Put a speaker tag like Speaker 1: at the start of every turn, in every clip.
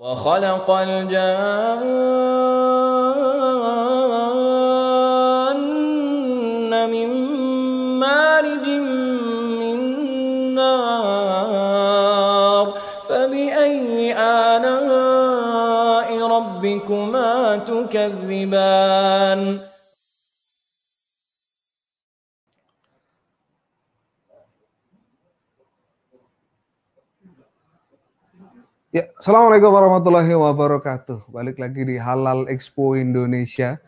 Speaker 1: وخلق الجان من مارج من نار فبأي آلاء ربكما تكذبان.
Speaker 2: Ya, Assalamualaikum warahmatullahi wabarakatuh. Balik lagi di Halal Expo Indonesia.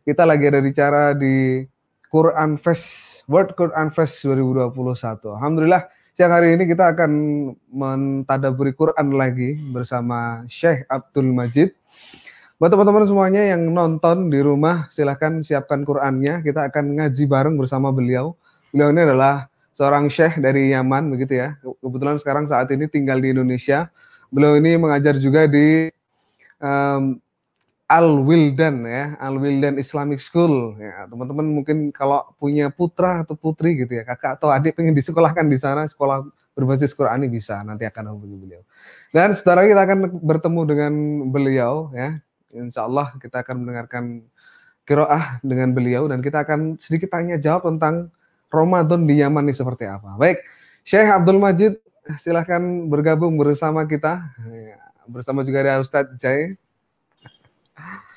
Speaker 2: Kita lagi ada bicara di Quran Fest, World Quran Fest 2021. Alhamdulillah, siang hari ini kita akan mentadabburi Quran lagi bersama Syekh Abdul Majid. Buat teman-teman semuanya yang nonton di rumah, silahkan siapkan Qurannya. Kita akan ngaji bareng bersama beliau. Beliau ini adalah seorang syekh dari Yaman, begitu ya. Kebetulan sekarang saat ini tinggal di Indonesia. Beliau ini mengajar juga di Al-Wildan ya, Al-Wildan Islamic School. Ya, teman-teman mungkin kalau punya putra atau putri gitu ya, kakak atau adik pengen disekolahkan di sana, sekolah berbasis Qur'ani bisa, nanti akan hubungi beliau. Dan setelah kita akan bertemu dengan beliau ya, insya Allah kita akan mendengarkan qiraah dengan beliau dan kita akan sedikit tanya jawab tentang Ramadan di Yaman ini seperti apa. Baik, Syekh Abdul Majid, silahkan bergabung bersama kita, bersama juga ada Ustadz Jai.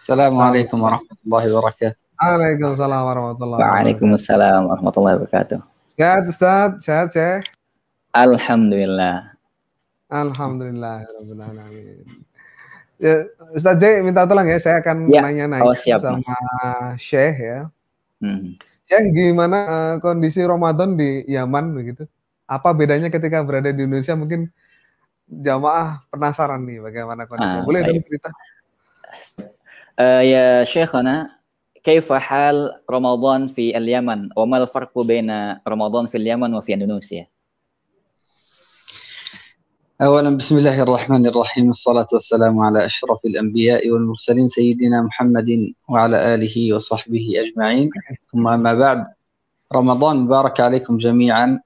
Speaker 3: Assalamualaikum warahmatullahi wabarakatuh.
Speaker 2: Waalaikumsalam warahmatullahi wabarakatuh.
Speaker 4: Waalaikumsalam warahmatullahi wabarakatuh.
Speaker 2: Sehat Ustadz, sehat Syekh.
Speaker 4: Alhamdulillah.
Speaker 2: Alhamdulillah. Ya, Ustadz Jai minta tolong ya, saya akan nanya-nanya sama Syekh ya. Syekh, gimana kondisi Ramadan di Yaman begitu? Apa bedanya ketika berada di Indonesia? Mungkin jamaah penasaran nih bagaimana kondisinya. Boleh dong cerita?
Speaker 4: Ya Syekhana, kaifa hal Ramadan fi al-Yaman wa mal farqu baina Ramadan fi al-Yaman wa fi Indonesia?
Speaker 3: أولا بسم الله الرحمن الرحيم والصلاة والسلام على أشرف الأنبياء والمرسلين سيدنا محمد وعلى آله وصحبه أجمعين ثم أما بعد رمضان مبارك عليكم جميعا.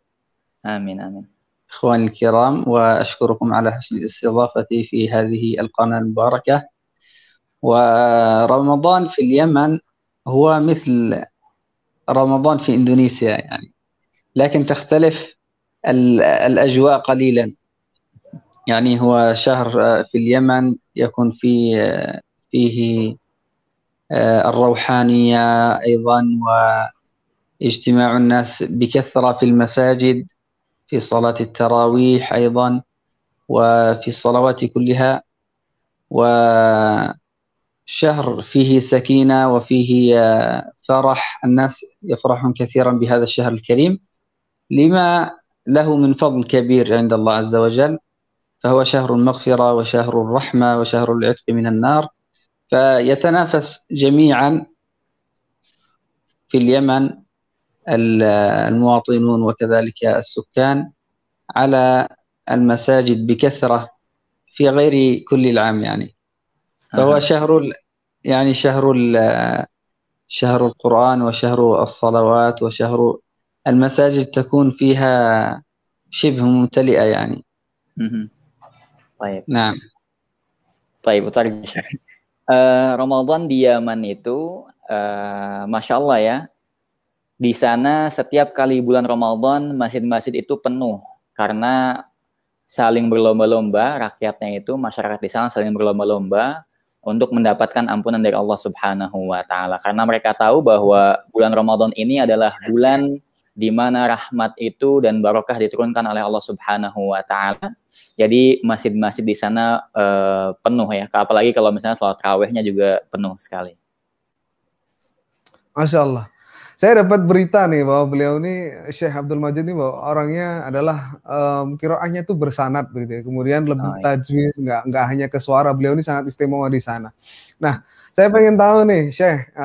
Speaker 4: آمين آمين.
Speaker 3: إخواني الكرام، وأشكركم على حسن الاستضافة في هذه القناة المباركة. ورمضان في اليمن هو مثل رمضان في إندونيسيا يعني، لكن تختلف الأجواء قليلا. يعني هو شهر في اليمن يكون فيه الروحانية أيضا، واجتماع الناس بكثرة في المساجد في صلاة التراويح أيضا وفي الصلوات كلها، وشهر فيه سكينة وفيه فرح، الناس يفرحون كثيرا بهذا الشهر الكريم لما له من فضل كبير عند الله عز وجل، فهو شهر المغفرة وشهر الرحمة وشهر العتق من النار. فيتنافس جميعا في اليمن المواطنون وكذلك السكان على المساجد بكثرة في غير كل العام يعني. فهو شهر القرآن وشهر الصلوات وشهر المساجد تكون فيها شبه ممتلئة يعني.
Speaker 4: Baik.
Speaker 3: Nah.
Speaker 4: Baik, Ramadan di Yaman itu, Masya Allah ya, di sana setiap kali bulan Ramadan masjid-masjid itu penuh karena saling berlomba-lomba, rakyatnya itu, masyarakat di sana saling berlomba-lomba untuk mendapatkan ampunan dari Allah Subhanahu wa Ta'ala, karena mereka tahu bahwa bulan Ramadan ini adalah bulan di mana rahmat itu dan barokah diturunkan oleh Allah Subhanahu wa Ta'ala. Jadi masjid-masjid di sana penuh ya, apalagi kalau misalnya sholat tarawihnya juga penuh sekali.
Speaker 2: Masya Allah. Saya dapat berita nih bahwa beliau ini, Syekh Abdul Majid ini, bahwa orangnya adalah qiraahnya itu bersanad begitu ya. Kemudian lebih tajwid, nggak hanya ke suara. Beliau ini sangat istimewa di sana. Nah, saya pengen tahu nih, Syekh,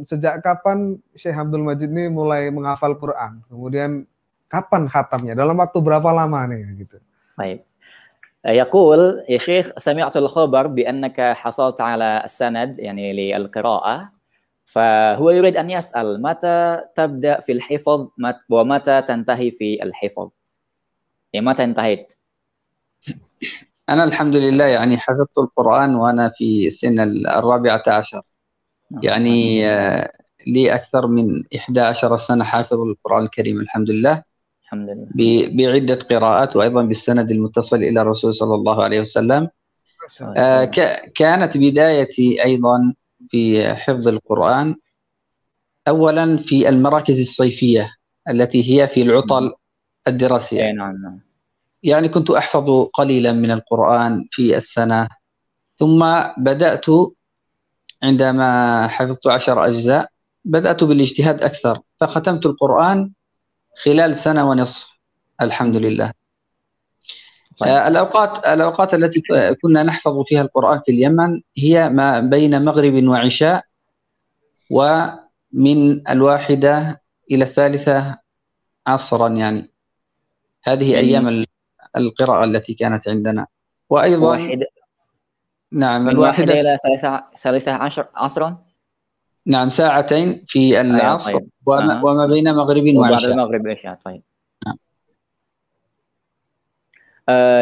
Speaker 2: sejak kapan Syekh Abdul Majid ini mulai menghafal Quran? Kemudian kapan khatamnya? Dalam waktu berapa lama nih gitu?
Speaker 4: Baik. يقول يا شيخ سمعت الخبر بأنك حصلت على السند يعني للقراءة، فهو يريد أن يسأل متى تبدأ في الحفظ ومتى تنتهي في الحفظ؟ يعني متى انتهيت؟
Speaker 3: أنا الحمد لله يعني حفظت القرآن وأنا في سن 14. يعني لي أكثر من 11 سنة حافظ القرآن الكريم الحمد لله.
Speaker 4: الحمد لله.
Speaker 3: بعدة قراءات وأيضا بالسند المتصل إلى الرسول صلى الله عليه وسلم. كانت بدايتي أيضا في حفظ القرآن أولا في المراكز الصيفية التي هي في العطل الدراسية.
Speaker 4: نعم.
Speaker 3: يعني كنت أحفظ قليلا من القرآن في السنة، ثم بدأت عندما حفظت 10 أجزاء بدأت بالاجتهاد أكثر، فختمت القرآن خلال سنة ونصف الحمد لله. الأوقات التي كنا نحفظ فيها القرآن في اليمن هي ما بين مغرب وعشاء، ومن 1 إلى 3 عصرا. يعني هذه أيام القراءة التي كانت عندنا. وأيضا نعم
Speaker 4: من 1 إلى 13 عصرا.
Speaker 3: نعم 2 ساعات في العصر.
Speaker 4: طيب.
Speaker 3: وما بين مغرب وعشاء.
Speaker 4: وبعد المغرب وعشاء. طيب.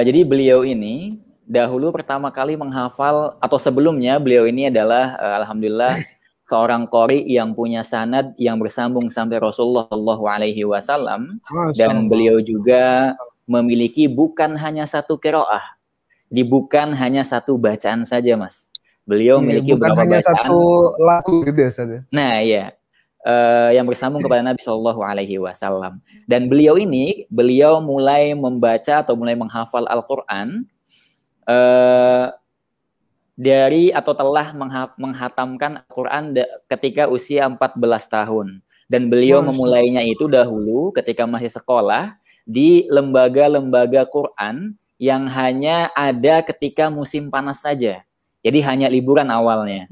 Speaker 4: Jadi beliau ini dahulu pertama kali menghafal, atau sebelumnya beliau ini adalah alhamdulillah seorang qori yang punya sanad yang bersambung sampai Rasulullah SAW, dan beliau juga memiliki bukan hanya satu qiraah, jadi bukan hanya satu bacaan saja, Mas. Beliau memiliki
Speaker 2: bukan
Speaker 4: beberapa
Speaker 2: hanya
Speaker 4: bacaan.
Speaker 2: Satu lagu gitu ya, Ustaz.
Speaker 4: Nah, iya. Yang bersambung kepada Nabi SAW. Dan beliau mulai membaca atau mulai menghafal Al-Quran dari atau telah menghatamkan Al-Quran ketika usia 14 tahun. Dan beliau memulainya itu dahulu ketika masih sekolah di lembaga-lembaga Quran yang hanya ada ketika musim panas saja. Jadi hanya liburan awalnya.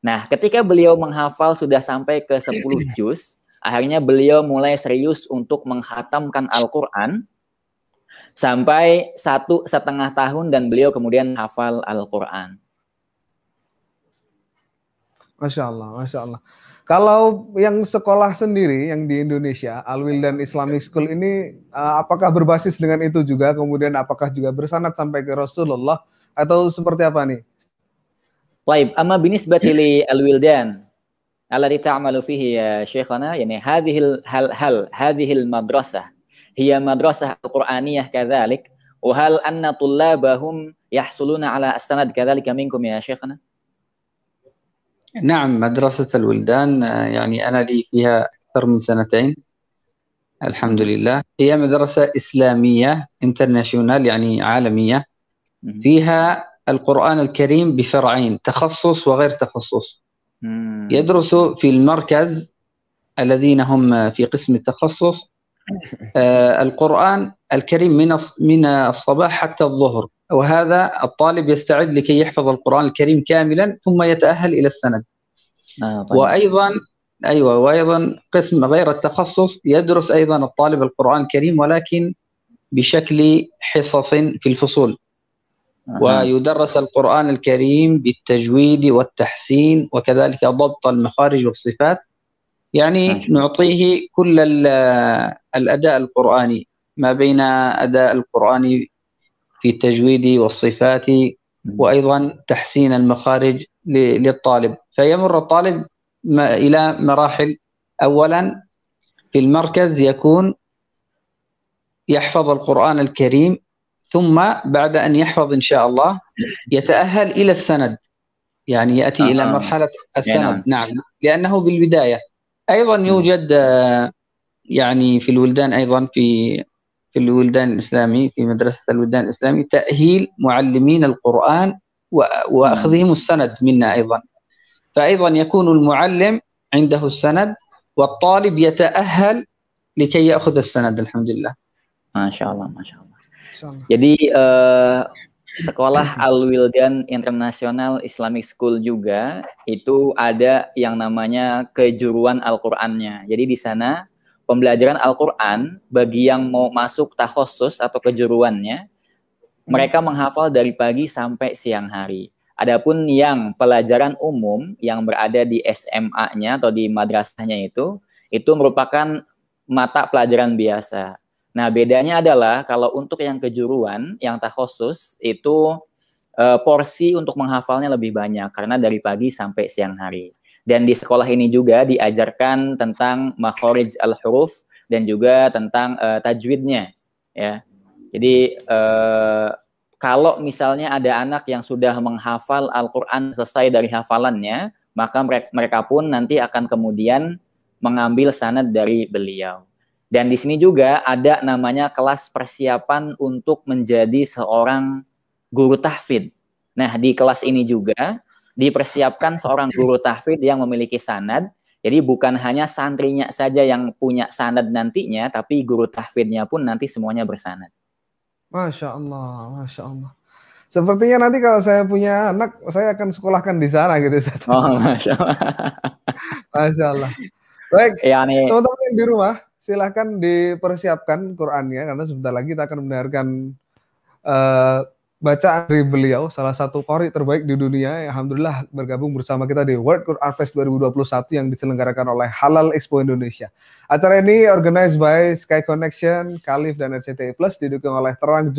Speaker 4: Nah, ketika beliau menghafal sudah sampai ke 10 juz, akhirnya beliau mulai serius untuk menghatamkan Al-Quran sampai 1,5 tahun, dan beliau kemudian hafal Al-Quran.
Speaker 2: Masya Allah, Masya Allah. Kalau yang sekolah sendiri yang di Indonesia, Al-Wildan Islamic School ini, apakah berbasis dengan itu juga? Kemudian apakah juga bersanad sampai ke Rasulullah atau seperti apa nih?
Speaker 4: طيب أما بالنسبة للولدان التي تعمل فيه يا شيخنا، يعني هذه المدرسة هي مدرسة قرآنية كذلك، وهل أن طلابهم يحصلون على السند كذلك منكم يا شيخنا؟
Speaker 3: نعم، مدرسة الولدان يعني أنا لي فيها أكثر من 2 الحمد لله. هي مدرسة إسلامية انترناشونال، يعني عالمية، فيها القرآن الكريم بفرعين، تخصص وغير تخصص. يدرس في المركز الذين هم في قسم التخصص القرآن الكريم من الصباح حتى الظهر، وهذا الطالب يستعد لكي يحفظ القرآن الكريم كاملا ثم يتأهل إلى السند. وأيضا قسم غير التخصص يدرس أيضا الطالب القرآن الكريم ولكن بشكل حصص في الفصول، ويدرس القرآن الكريم بالتجويد والتحسين وكذلك ضبط المخارج والصفات. يعني نعطيه كل الأداء القرآني ما بين أداء القرآن في التجويد والصفات وأيضا تحسين المخارج للطالب. فيمر الطالب إلى مراحل. أولا في المركز يكون يحفظ القرآن الكريم، ثم بعد أن يحفظ إن شاء الله يتأهل إلى السند، يعني يأتي إلى مرحلة السند. نعم، لأنه بالبداية. أيضا يوجد يعني في الولدان، أيضا في الولدان الإسلامي، في مدرسة الولدان الإسلامي تأهيل معلمين القرآن وأخذهم السند منا أيضا. فأيضا يكون المعلم عنده السند والطالب يتأهل لكي يأخذ السند الحمد لله.
Speaker 4: ما شاء الله، ما شاء الله. Jadi sekolah Al-Wildan International Islamic School juga itu ada yang namanya kejuruan Al-Qur'annya. Jadi di sana pembelajaran Al-Qur'an bagi yang mau masuk takhusus atau kejuruannya, mereka menghafal dari pagi sampai siang hari. Adapun yang pelajaran umum yang berada di SMA-nya atau di madrasahnya itu merupakan mata pelajaran biasa. Nah, bedanya adalah kalau untuk yang kejuruan, yang takhusus itu porsi untuk menghafalnya lebih banyak karena dari pagi sampai siang hari. Dan di sekolah ini juga diajarkan tentang makhrij al-huruf dan juga tentang tajwidnya, ya. Jadi kalau misalnya ada anak yang sudah menghafal Al-Quran selesai dari hafalannya, maka mereka pun nanti akan kemudian mengambil sanad dari beliau. Dan di sini juga ada namanya kelas persiapan untuk menjadi seorang guru tahfidz. Nah, di kelas ini juga dipersiapkan seorang guru tahfidz yang memiliki sanad. Jadi bukan hanya santrinya saja yang punya sanad nantinya, tapi guru tahfidznya pun nanti semuanya bersanad.
Speaker 2: Masya Allah, Masya Allah. Sepertinya nanti kalau saya punya anak, saya akan sekolahkan di sana gitu.
Speaker 4: Oh, Masya Allah.
Speaker 2: Masya Allah. Baik,
Speaker 4: Ya,
Speaker 2: teman-teman yang di rumah, silahkan dipersiapkan Qurannya, karena sebentar lagi kita akan mendengarkan bacaan dari beliau, salah satu qori terbaik di dunia, yang alhamdulillah bergabung bersama kita di World Quran Fest 2021 yang diselenggarakan oleh Halal Expo Indonesia. Acara ini organized by Sky Connection, Khalif, dan RCTI Plus, didukung oleh Terang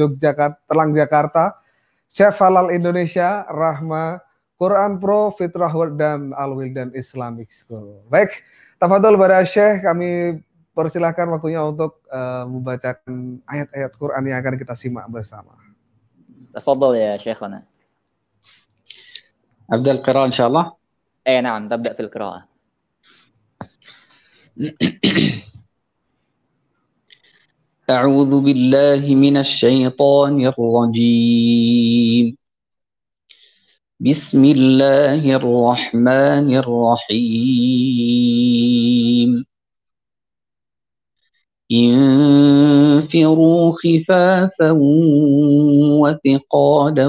Speaker 2: Jakarta, Chef Halal Indonesia, Rahma, Quran Pro, Fitrah World, dan Al-Wildan Islamic School. Baik, tafadhol pada Syekh, kami persilahkan waktunya untuk membacakan ayat-ayat Quran yang akan kita simak bersama.
Speaker 4: تفضل يا شيخنا.
Speaker 3: أبدأ القراءة إن شاء الله.
Speaker 4: نعم تبدأ في القراءة.
Speaker 3: أعوذ بالله من الشيطان الرجيم. بسم الله الرحمن الرحيم. انفروا خفافا وثقالا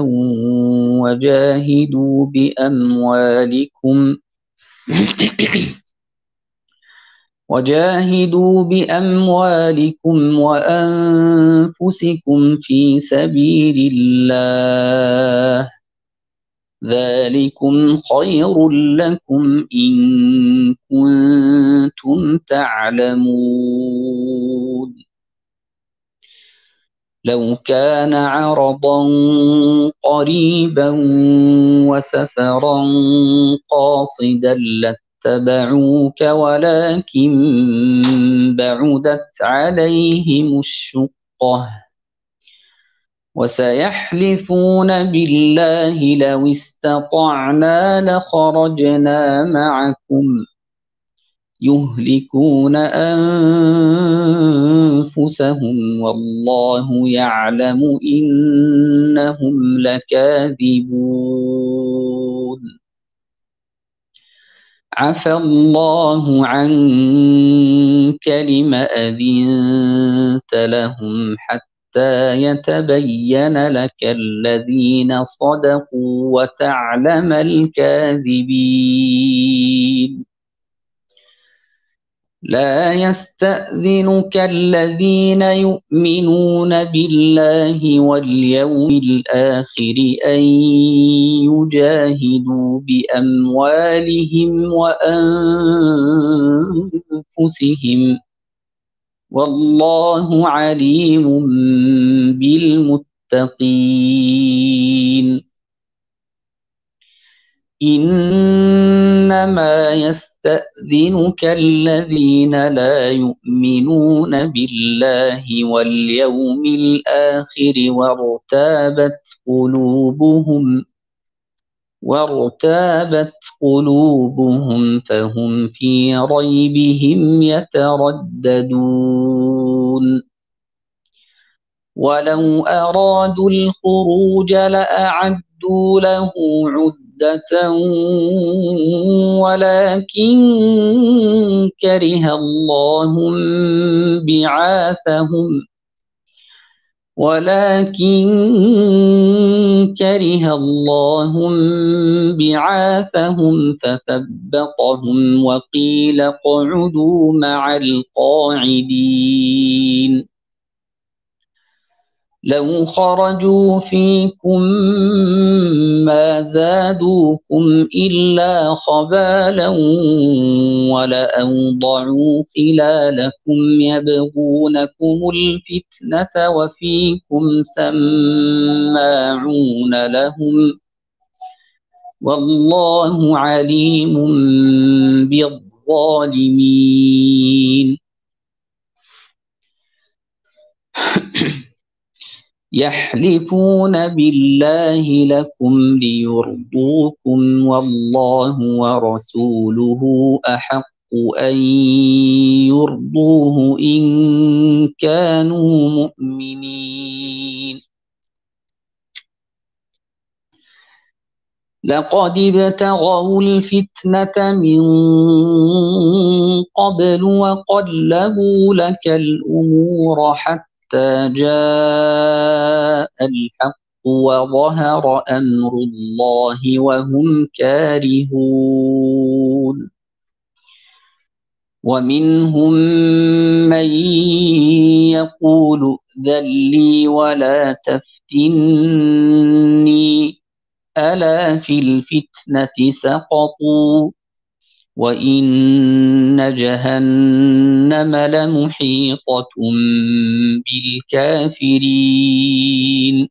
Speaker 3: وجاهدوا بأموالكم وأنفسكم في سبيل الله ذلكم خير لكم إن كنتم تعلمون لو كان عرضا قريبا وسفرا قاصدا لاتبعوك ولكن بعدت عليهم الشقة وسيحلفون بالله لو استطعنا لخرجنا معكم يهلكون أنفسهم والله يعلم إنهم لكاذبون عفى الله عنك لم أذنت لهم حتى يتبين لك الذين صدقوا وتعلم الكاذبين لا يستأذنك الذين يؤمنون بالله واليوم الآخر أن يجاهدوا بأموالهم وأنفسهم والله عليم بالمتقين إنما يستأذنك الذين لا يؤمنون بالله واليوم الآخر وارتابت قلوبهم فهم في ريبهم يترددون ولو أرادوا الخروج لأعدوا له عدة ولكن كره الله بعاثهم فثبطهم وقيل اقعدوا مع القاعدين لو خرجوا فيكم ما زادوكم إلا خبالا ولأوضعوا خلالكم يبغونكم الفتنة وفيكم سماعون لهم والله عليم بالظالمين يحلفون بالله لكم ليرضوكم والله ورسوله أحق أن يرضوه إن كانوا مؤمنين لقد ابتغوا الفتنة من قبل وقلبوا لك الأمور حتى جاء الحق وظهر أمر الله وهم كارهون ومنهم من يقول ائذن لي ولا تفتني ألا في الفتنة سقطوا وإن جهنم لمحيطة بالكافرين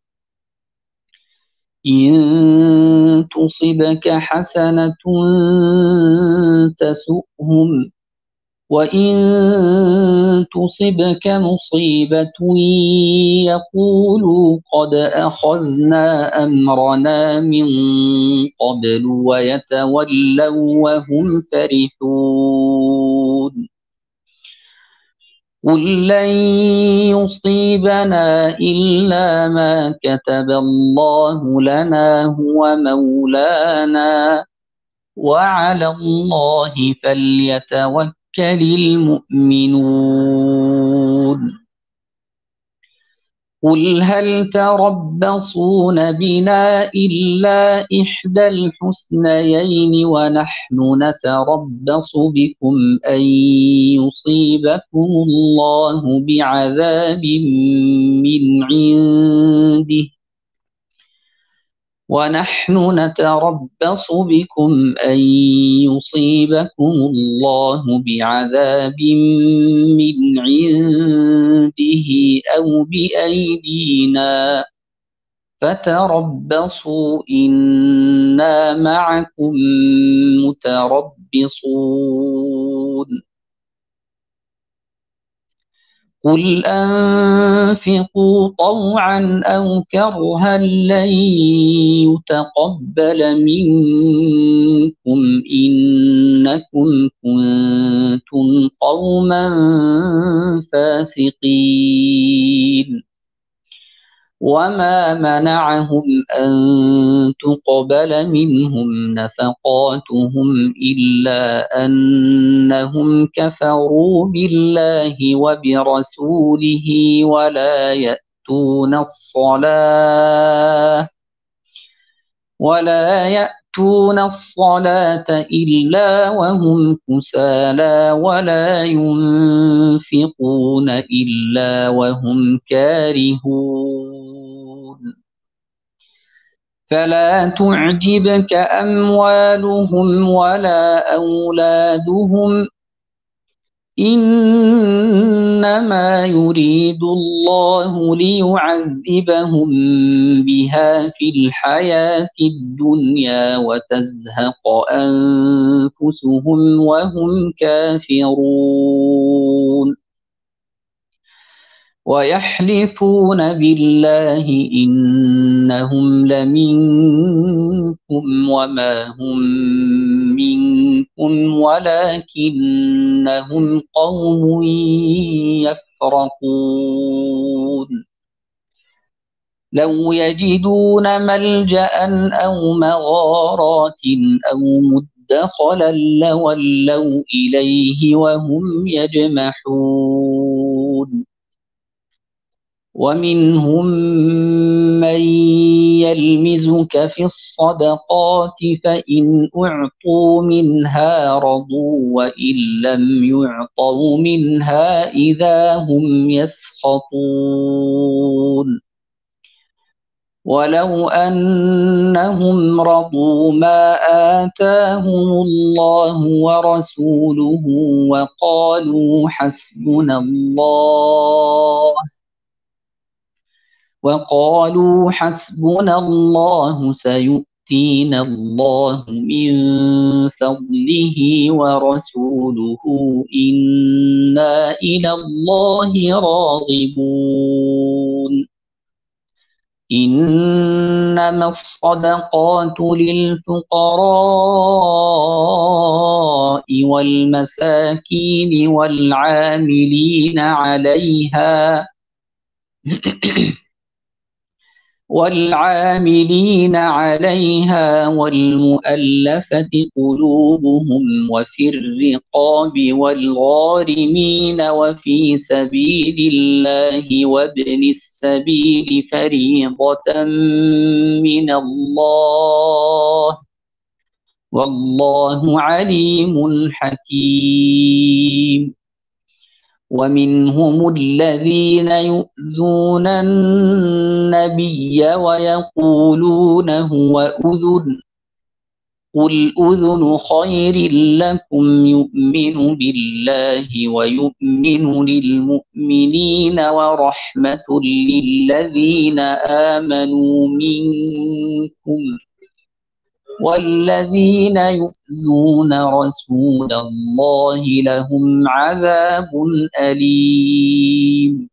Speaker 3: إن تصبك حسنة تسؤهم وإن تصبك مصيبة يقولوا قد أخذنا أمرنا من قبل ويتولوا وهم فرحون قل لن يصيبنا إلا ما كتب الله لنا هو مولانا وعلى الله فليتوكل المؤمنون قل هل تربصون بنا إلا إحدى الحسنيين ونحن نتربص بكم أن يصيبكم الله بعذاب من عنده ونحن نتربص بكم أن يصيبكم الله بعذاب من عنده أو بأيدينا فتربصوا إنا معكم متربصون قل أنفقوا طوعا أو كرها لن يتقبل منكم إنكم كنتم قوما فاسقين وما منعهم أن تقبل منهم نفقاتهم إلا أنهم كفروا بالله وبرسوله ولا يأتون الصلاة إلا وهم كسالى ولا ينفقون إلا وهم كارهون فلا تعجبك أموالهم ولا أولادهم إنما يريد الله ليعذبهم بها في الحياة الدنيا وتزهق أنفسهم وهم كافرون ويحلفون بالله إنهم لمنكم وما هم منكم ولكنهم قوم يفرقون لو يجدون ملجأ أو مغارات أو مدخلا لولوا إليه وهم يجمحون ومنهم من يلمزك في الصدقات فإن أعطوا منها رضوا وإن لم يعطوا منها إذا هم يسخطون ولو أنهم رضوا ما آتاهم الله ورسوله وقالوا حسبنا الله سيؤتينا الله من فضله ورسوله إنا إلى الله راغبون إنما الصدقات للفقراء والمساكين والعاملين عليها والمؤلفة قلوبهم وفي الرقاب والغارمين وفي سبيل الله وابن السبيل فريضة من الله والله عليم حكيم ومنهم الذين يؤذون النبي ويقولون هو أذن قل أذن خير لكم يؤمن بالله ويؤمن للمؤمنين ورحمة للذين آمنوا منكم والذين يؤذون رسول الله لهم عذاب أليم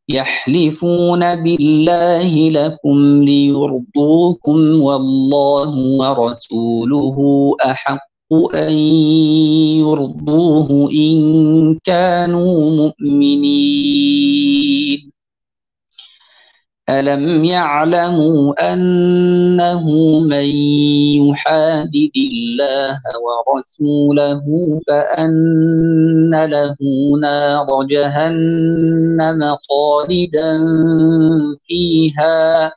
Speaker 3: يحلفون بالله لكم ليرضوكم والله ورسوله أحق أن يرضوه إن كانوا مؤمنين ألم يعلموا أنه من يحادد الله ورسوله فأن له نار جهنم خالدا فيها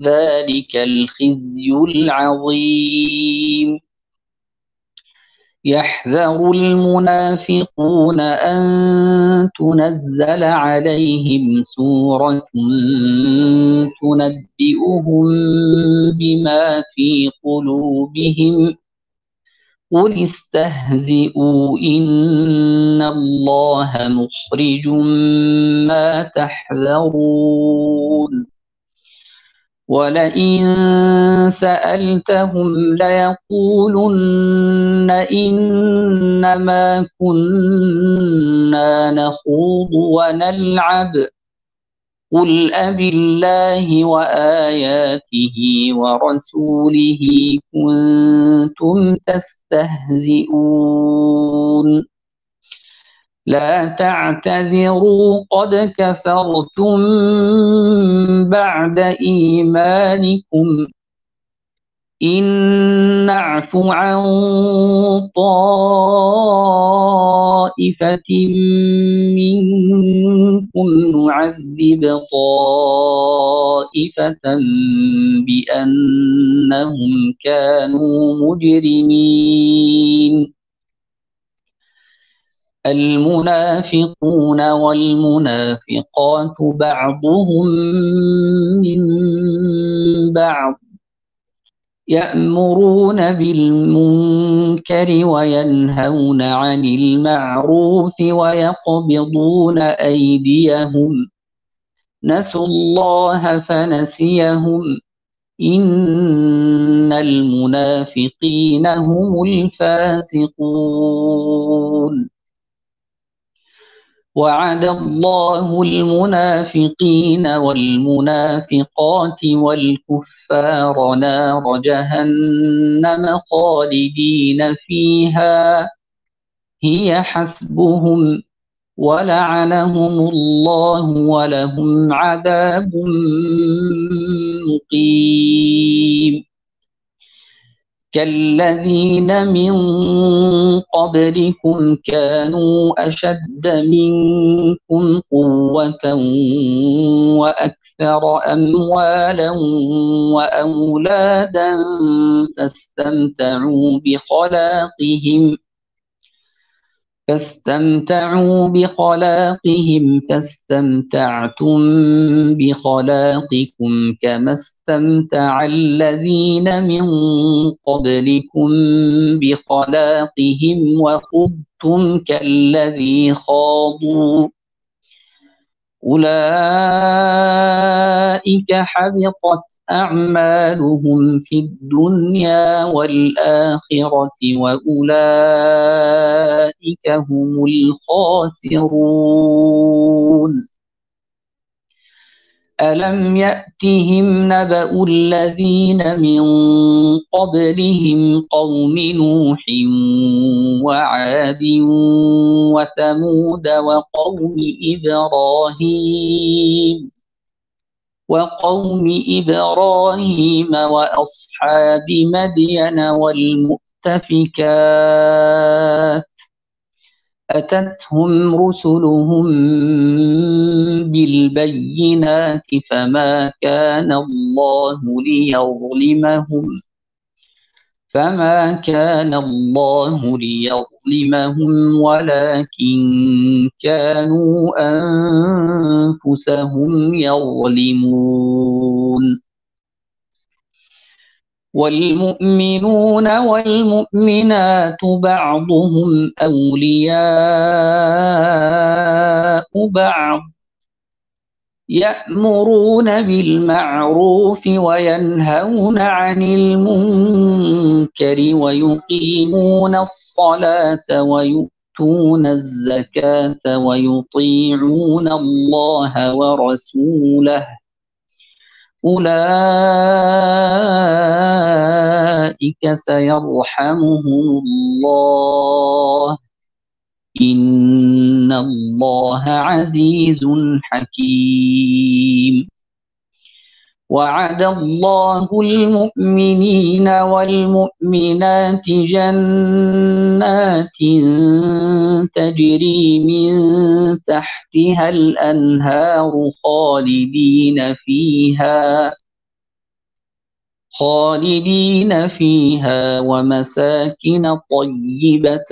Speaker 3: ذلك الخزي العظيم يحذر المنافقون أن تنزل عليهم سورة تنبئهم بما في قلوبهم قل استهزئوا إن الله مخرج ما تحذرون ولئن سألتهم ليقولن إنما كنا نخوض ونلعب قل أبالله وآياته ورسوله كنتم تستهزئون لا تعتذروا قد كفرتم بعد إيمانكم إن نعف عن طائفة منكم نعذب طائفة بأنهم كانوا مجرمين المنافقون والمنافقات بعضهم من بعض يأمرون بالمنكر وينهون عن المعروف ويقبضون أيديهم نسوا الله فنسيهم إن المنافقين هم الفاسقون وعد الله المنافقين والمنافقات والكفار نار جهنم خالدين فيها هي حسبهم ولعنهم الله ولهم عذاب مقيم كالذين من قبلكم كانوا أشد منكم قوة وأكثر أموالا وأولادا فاستمتعوا بخلاقهم فاستمتعوا بخلاقهم فاستمتعتم بخلاقكم كما استمتع الذين من قبلكم بخلاقهم وخضتم كالذي خاضوا أولئك حبطت أعمالهم في الدنيا والآخرة وأولئك هم الخاسرون ألم يأتهم نبأ الذين من قبلهم قوم نوح وعاد وثمود وقوم إبراهيم وأصحاب مدين والمؤتفكات أتتهم رسلهم بالبينات فما كان الله ليظلمهم ولكن كانوا أنفسهم يظلمون والمؤمنون والمؤمنات بعضهم أولياء بعض يأمرون بالمعروف وينهون عن المنكر ويقيمون الصلاة ويؤتون الزكاة ويطيعون الله ورسوله أولئك سيرحمهم الله إن الله عزيز حكيم وعد الله المؤمنين والمؤمنات جنات تجري من تحتها الأنهار خالدين فيها ومساكن طيبة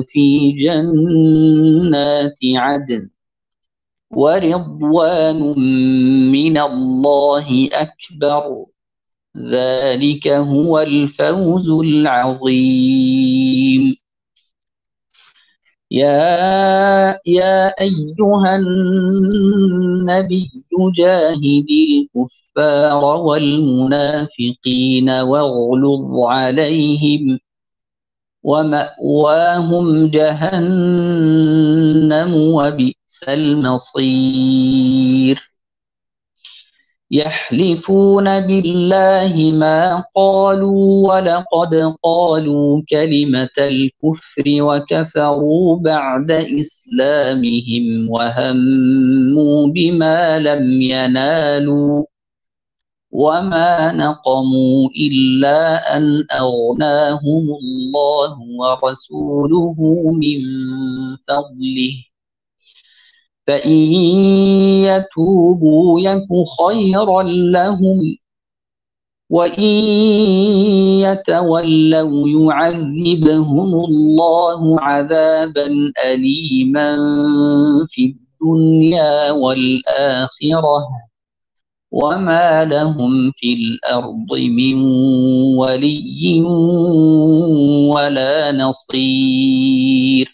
Speaker 3: في جنات عدن ورضوان من الله أكبر ذلك هو الفوز العظيم يا أيها النبي جاهد الكفار والمنافقين واغلظ عليهم ومأواهم جهنم وبئس المصير يحلفون بالله ما قالوا ولقد قالوا كلمة الكفر وكفروا بعد إسلامهم وهموا بما لم ينالوا وما نقموا إلا أن أغناهم الله ورسوله من فضله فإن يتوبوا يك خيرا لهم وإن يتولوا يعذبهم الله عذابا أليما في الدنيا والآخرة وما لهم في الأرض من ولي ولا نصير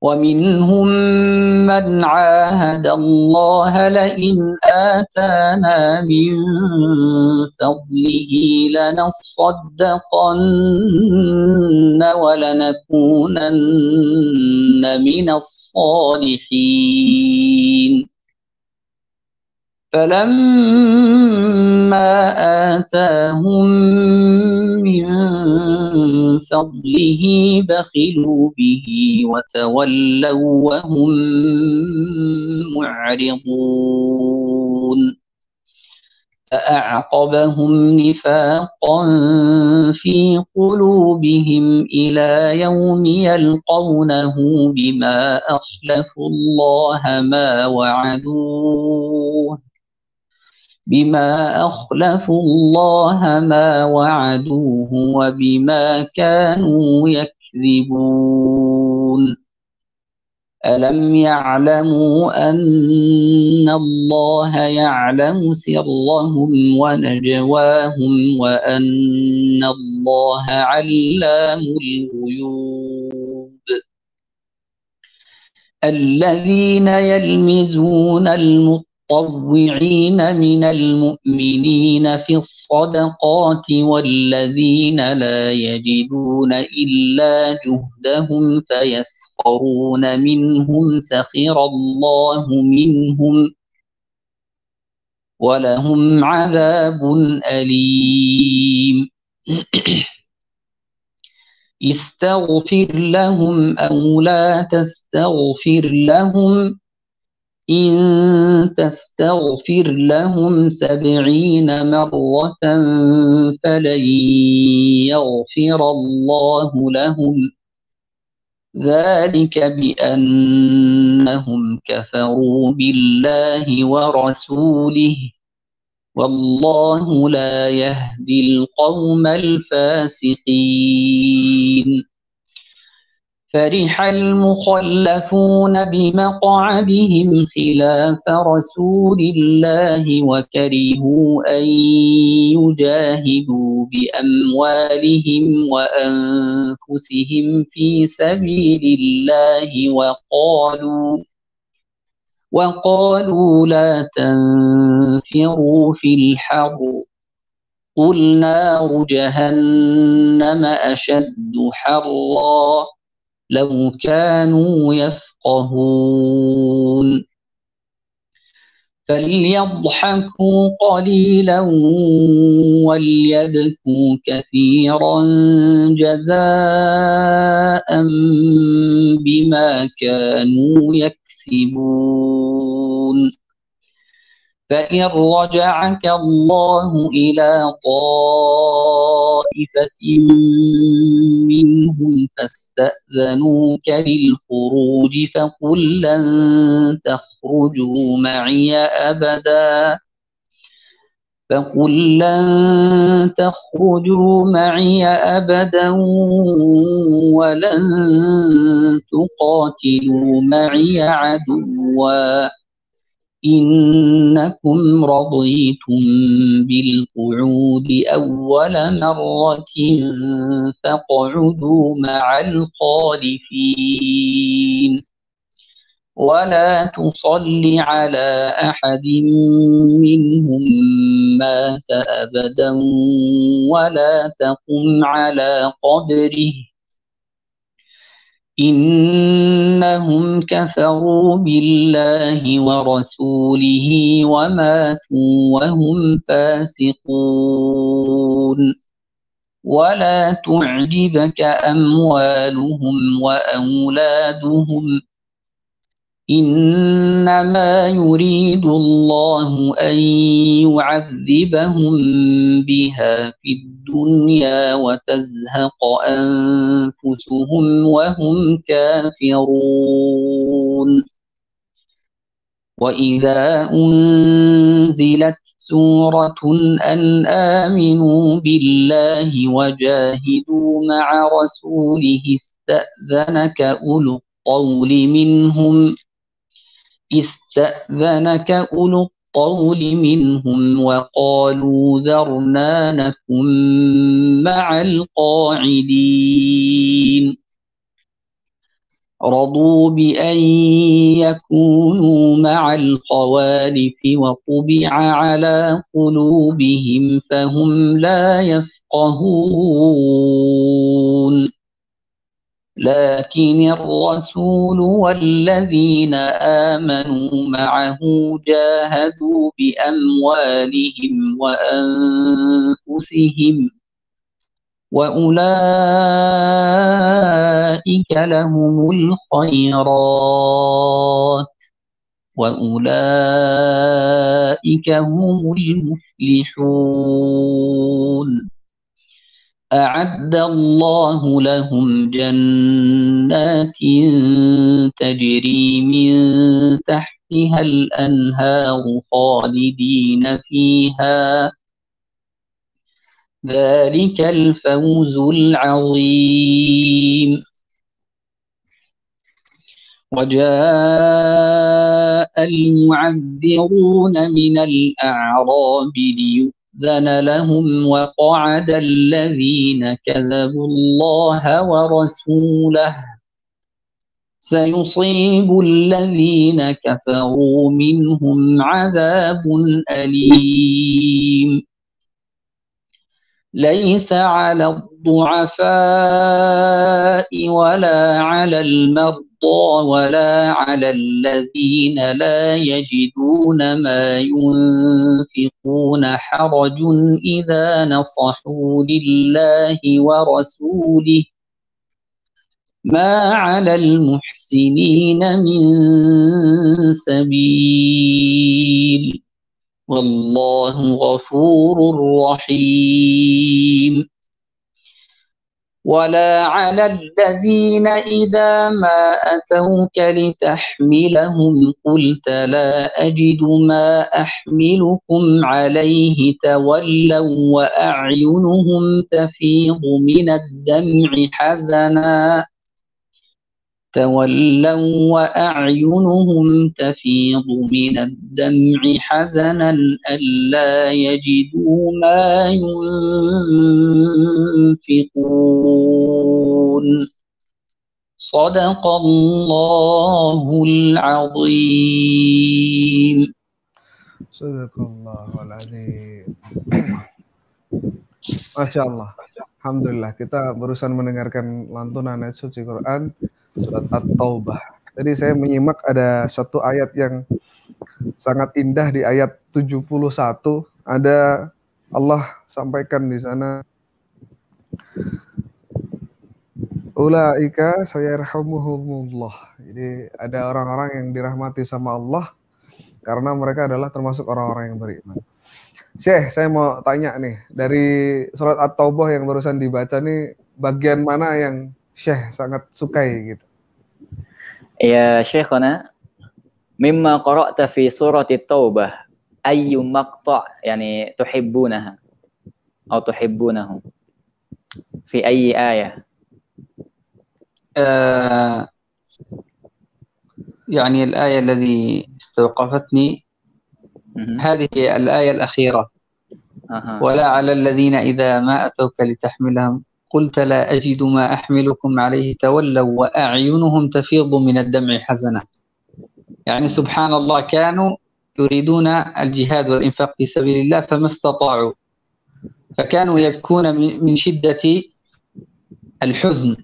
Speaker 3: ومنهم من عاهد الله لئن آتانا من فضله لنصدقن ولنكونن من الصالحين فلما آتاهم من فضله بخلوا به وتولوا وهم معرضون فأعقبهم نفاقا في قلوبهم إلى يوم يلقونه بما أخلفوا الله ما وعدوه وبما كانوا يكفرون يكذبون ألم يعلموا أن الله يعلم سرهم ونجواهم وأن الله علام الغيوب الذين يلمزون المطوعين من المؤمنين في الصدقات والذين لا يجدون إلا جهدهم فيسخرون منهم سخر الله منهم ولهم عذاب أليم استغفر لهم أو لا تستغفر لهم إن تستغفر لهم 70 مرة فلن يغفر الله لهم ذلك بأنهم كفروا بالله ورسوله والله لا يهدي القوم الفاسقين فرح المخلفون بمقعدهم خلاف رسول الله وكرهوا أن يجاهدوا بأموالهم وأنفسهم في سبيل الله وقالوا لا تنفروا في الحر قل نار جهنم أشد حرا لو كانوا يفقهون فليضحكوا قليلا وليبكوا كثيرا جزاء بما كانوا يكسبون فإن رجعك الله إلى طائفة منهم فاستأذنوك للخروج فقل لن تخرجوا معي أبدا ولن تقاتلوا معي عدوا إنكم رضيتم بالقعود أول مرة فاقعدوا مع الخالفين ولا تصل على أحد منهم مات أبدا ولا تقم على قبره إنهم كفروا بالله ورسوله وماتوا وهم فاسقون ولا تعجبك أموالهم وأولادهم إنما يريد الله أن يعذبهم بها في الدنيا وتزهق أنفسهم وهم كافرون وإذا أنزلت سورة أن آمنوا بالله وجاهدوا مع رسوله استأذنك أولو الطول منهم وقالوا ذرنا نكن مع القاعدين رضوا بأن يكونوا مع الخوالف وطبع على قلوبهم فهم لا يفقهون لكن الرسول والذين آمنوا معه جاهدوا بأموالهم وأنفسهم وأولئك لهم الخيرات وأولئك هم المفلحون أعد الله لهم جنات تجري من تحتها الأنهار خالدين فيها ذلك الفوز العظيم. وجاء المعذرون من الأعراب ليؤذن لهم وقعد الذين كذبوا الله ورسوله سيصيب الذين كفروا منهم عذاب أليم. ليس على الضعفاء ولا على المرضى ولا على الذين لا يجدون ما ينفقون حرج إذا نصحوا لله ورسوله ما على المحسنين من سبيل والله غفور رحيم. ولا على الذين إذا ما أتوك لتحملهم قلت لا أجد ما أحملكم عليه تولوا وأعينهم تفيض من الدمع حزنا ألا يجدوا ما ينفقون. صدق الله العظيم.
Speaker 2: Sadaqallahul Adzim. Masya Allah. Alhamdulillah, kita barusan mendengarkan lantunan ayat suci Quran surat At-Taubah. Tadi saya menyimak ada satu ayat yang sangat indah di ayat 71. Ada Allah sampaikan di sana, ulaika sayarhamuhumullah. Jadi ada orang-orang yang dirahmati sama Allah karena mereka adalah termasuk orang-orang yang beriman. Syekh, saya mau tanya nih, dari surat At-Taubah yang barusan dibaca nih, bagian mana yang Syekh sangat sukai gitu?
Speaker 4: Ya Syekhana, mimma qara'ta fi surat At-Taubah ayyu maqta' yani tuhibbunaha atau tuhibbunahu fi ayyi ayah?
Speaker 3: يعني الآية الذي استوقفتني هذه الآية الأخيرة ولا على الذين إذا ما أتوك لتحملهم قلت لا أجد ما أحملكم عليه تولوا وأعينهم تفيض من الدمع حزنا. يعني سبحان الله كانوا يريدون الجهاد والإنفاق في سبيل الله فما استطاعوا فكانوا يبكون من شدة الحزن.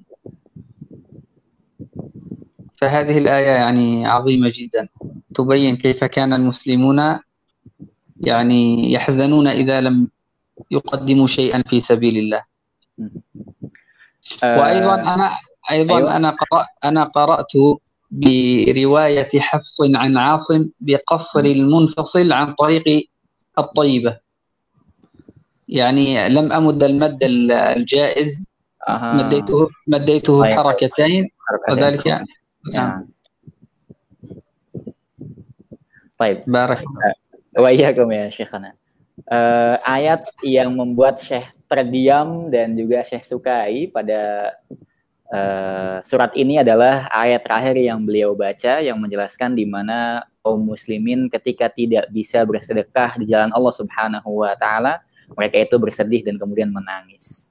Speaker 3: فهذه الآية يعني عظيمة جدا تبين كيف كان المسلمون يعني يحزنون إذا لم يقدموا شيئا في سبيل الله. وأيضا أنا قرأت برواية حفص عن عاصم بقصر المنفصل عن طريق الطيبة، يعني لم أمد المد الجائز، مديته حركتين وذلك
Speaker 4: Baik.
Speaker 3: Barak.
Speaker 4: Wa iyyakum ya Syekhana. Ayat yang membuat Syekh terdiam dan juga Syekh sukai pada surat ini adalah ayat terakhir yang beliau baca yang menjelaskan di mana kaum muslimin ketika tidak bisa bersedekah di jalan Allah Subhanahu wa taala, mereka itu bersedih dan kemudian menangis.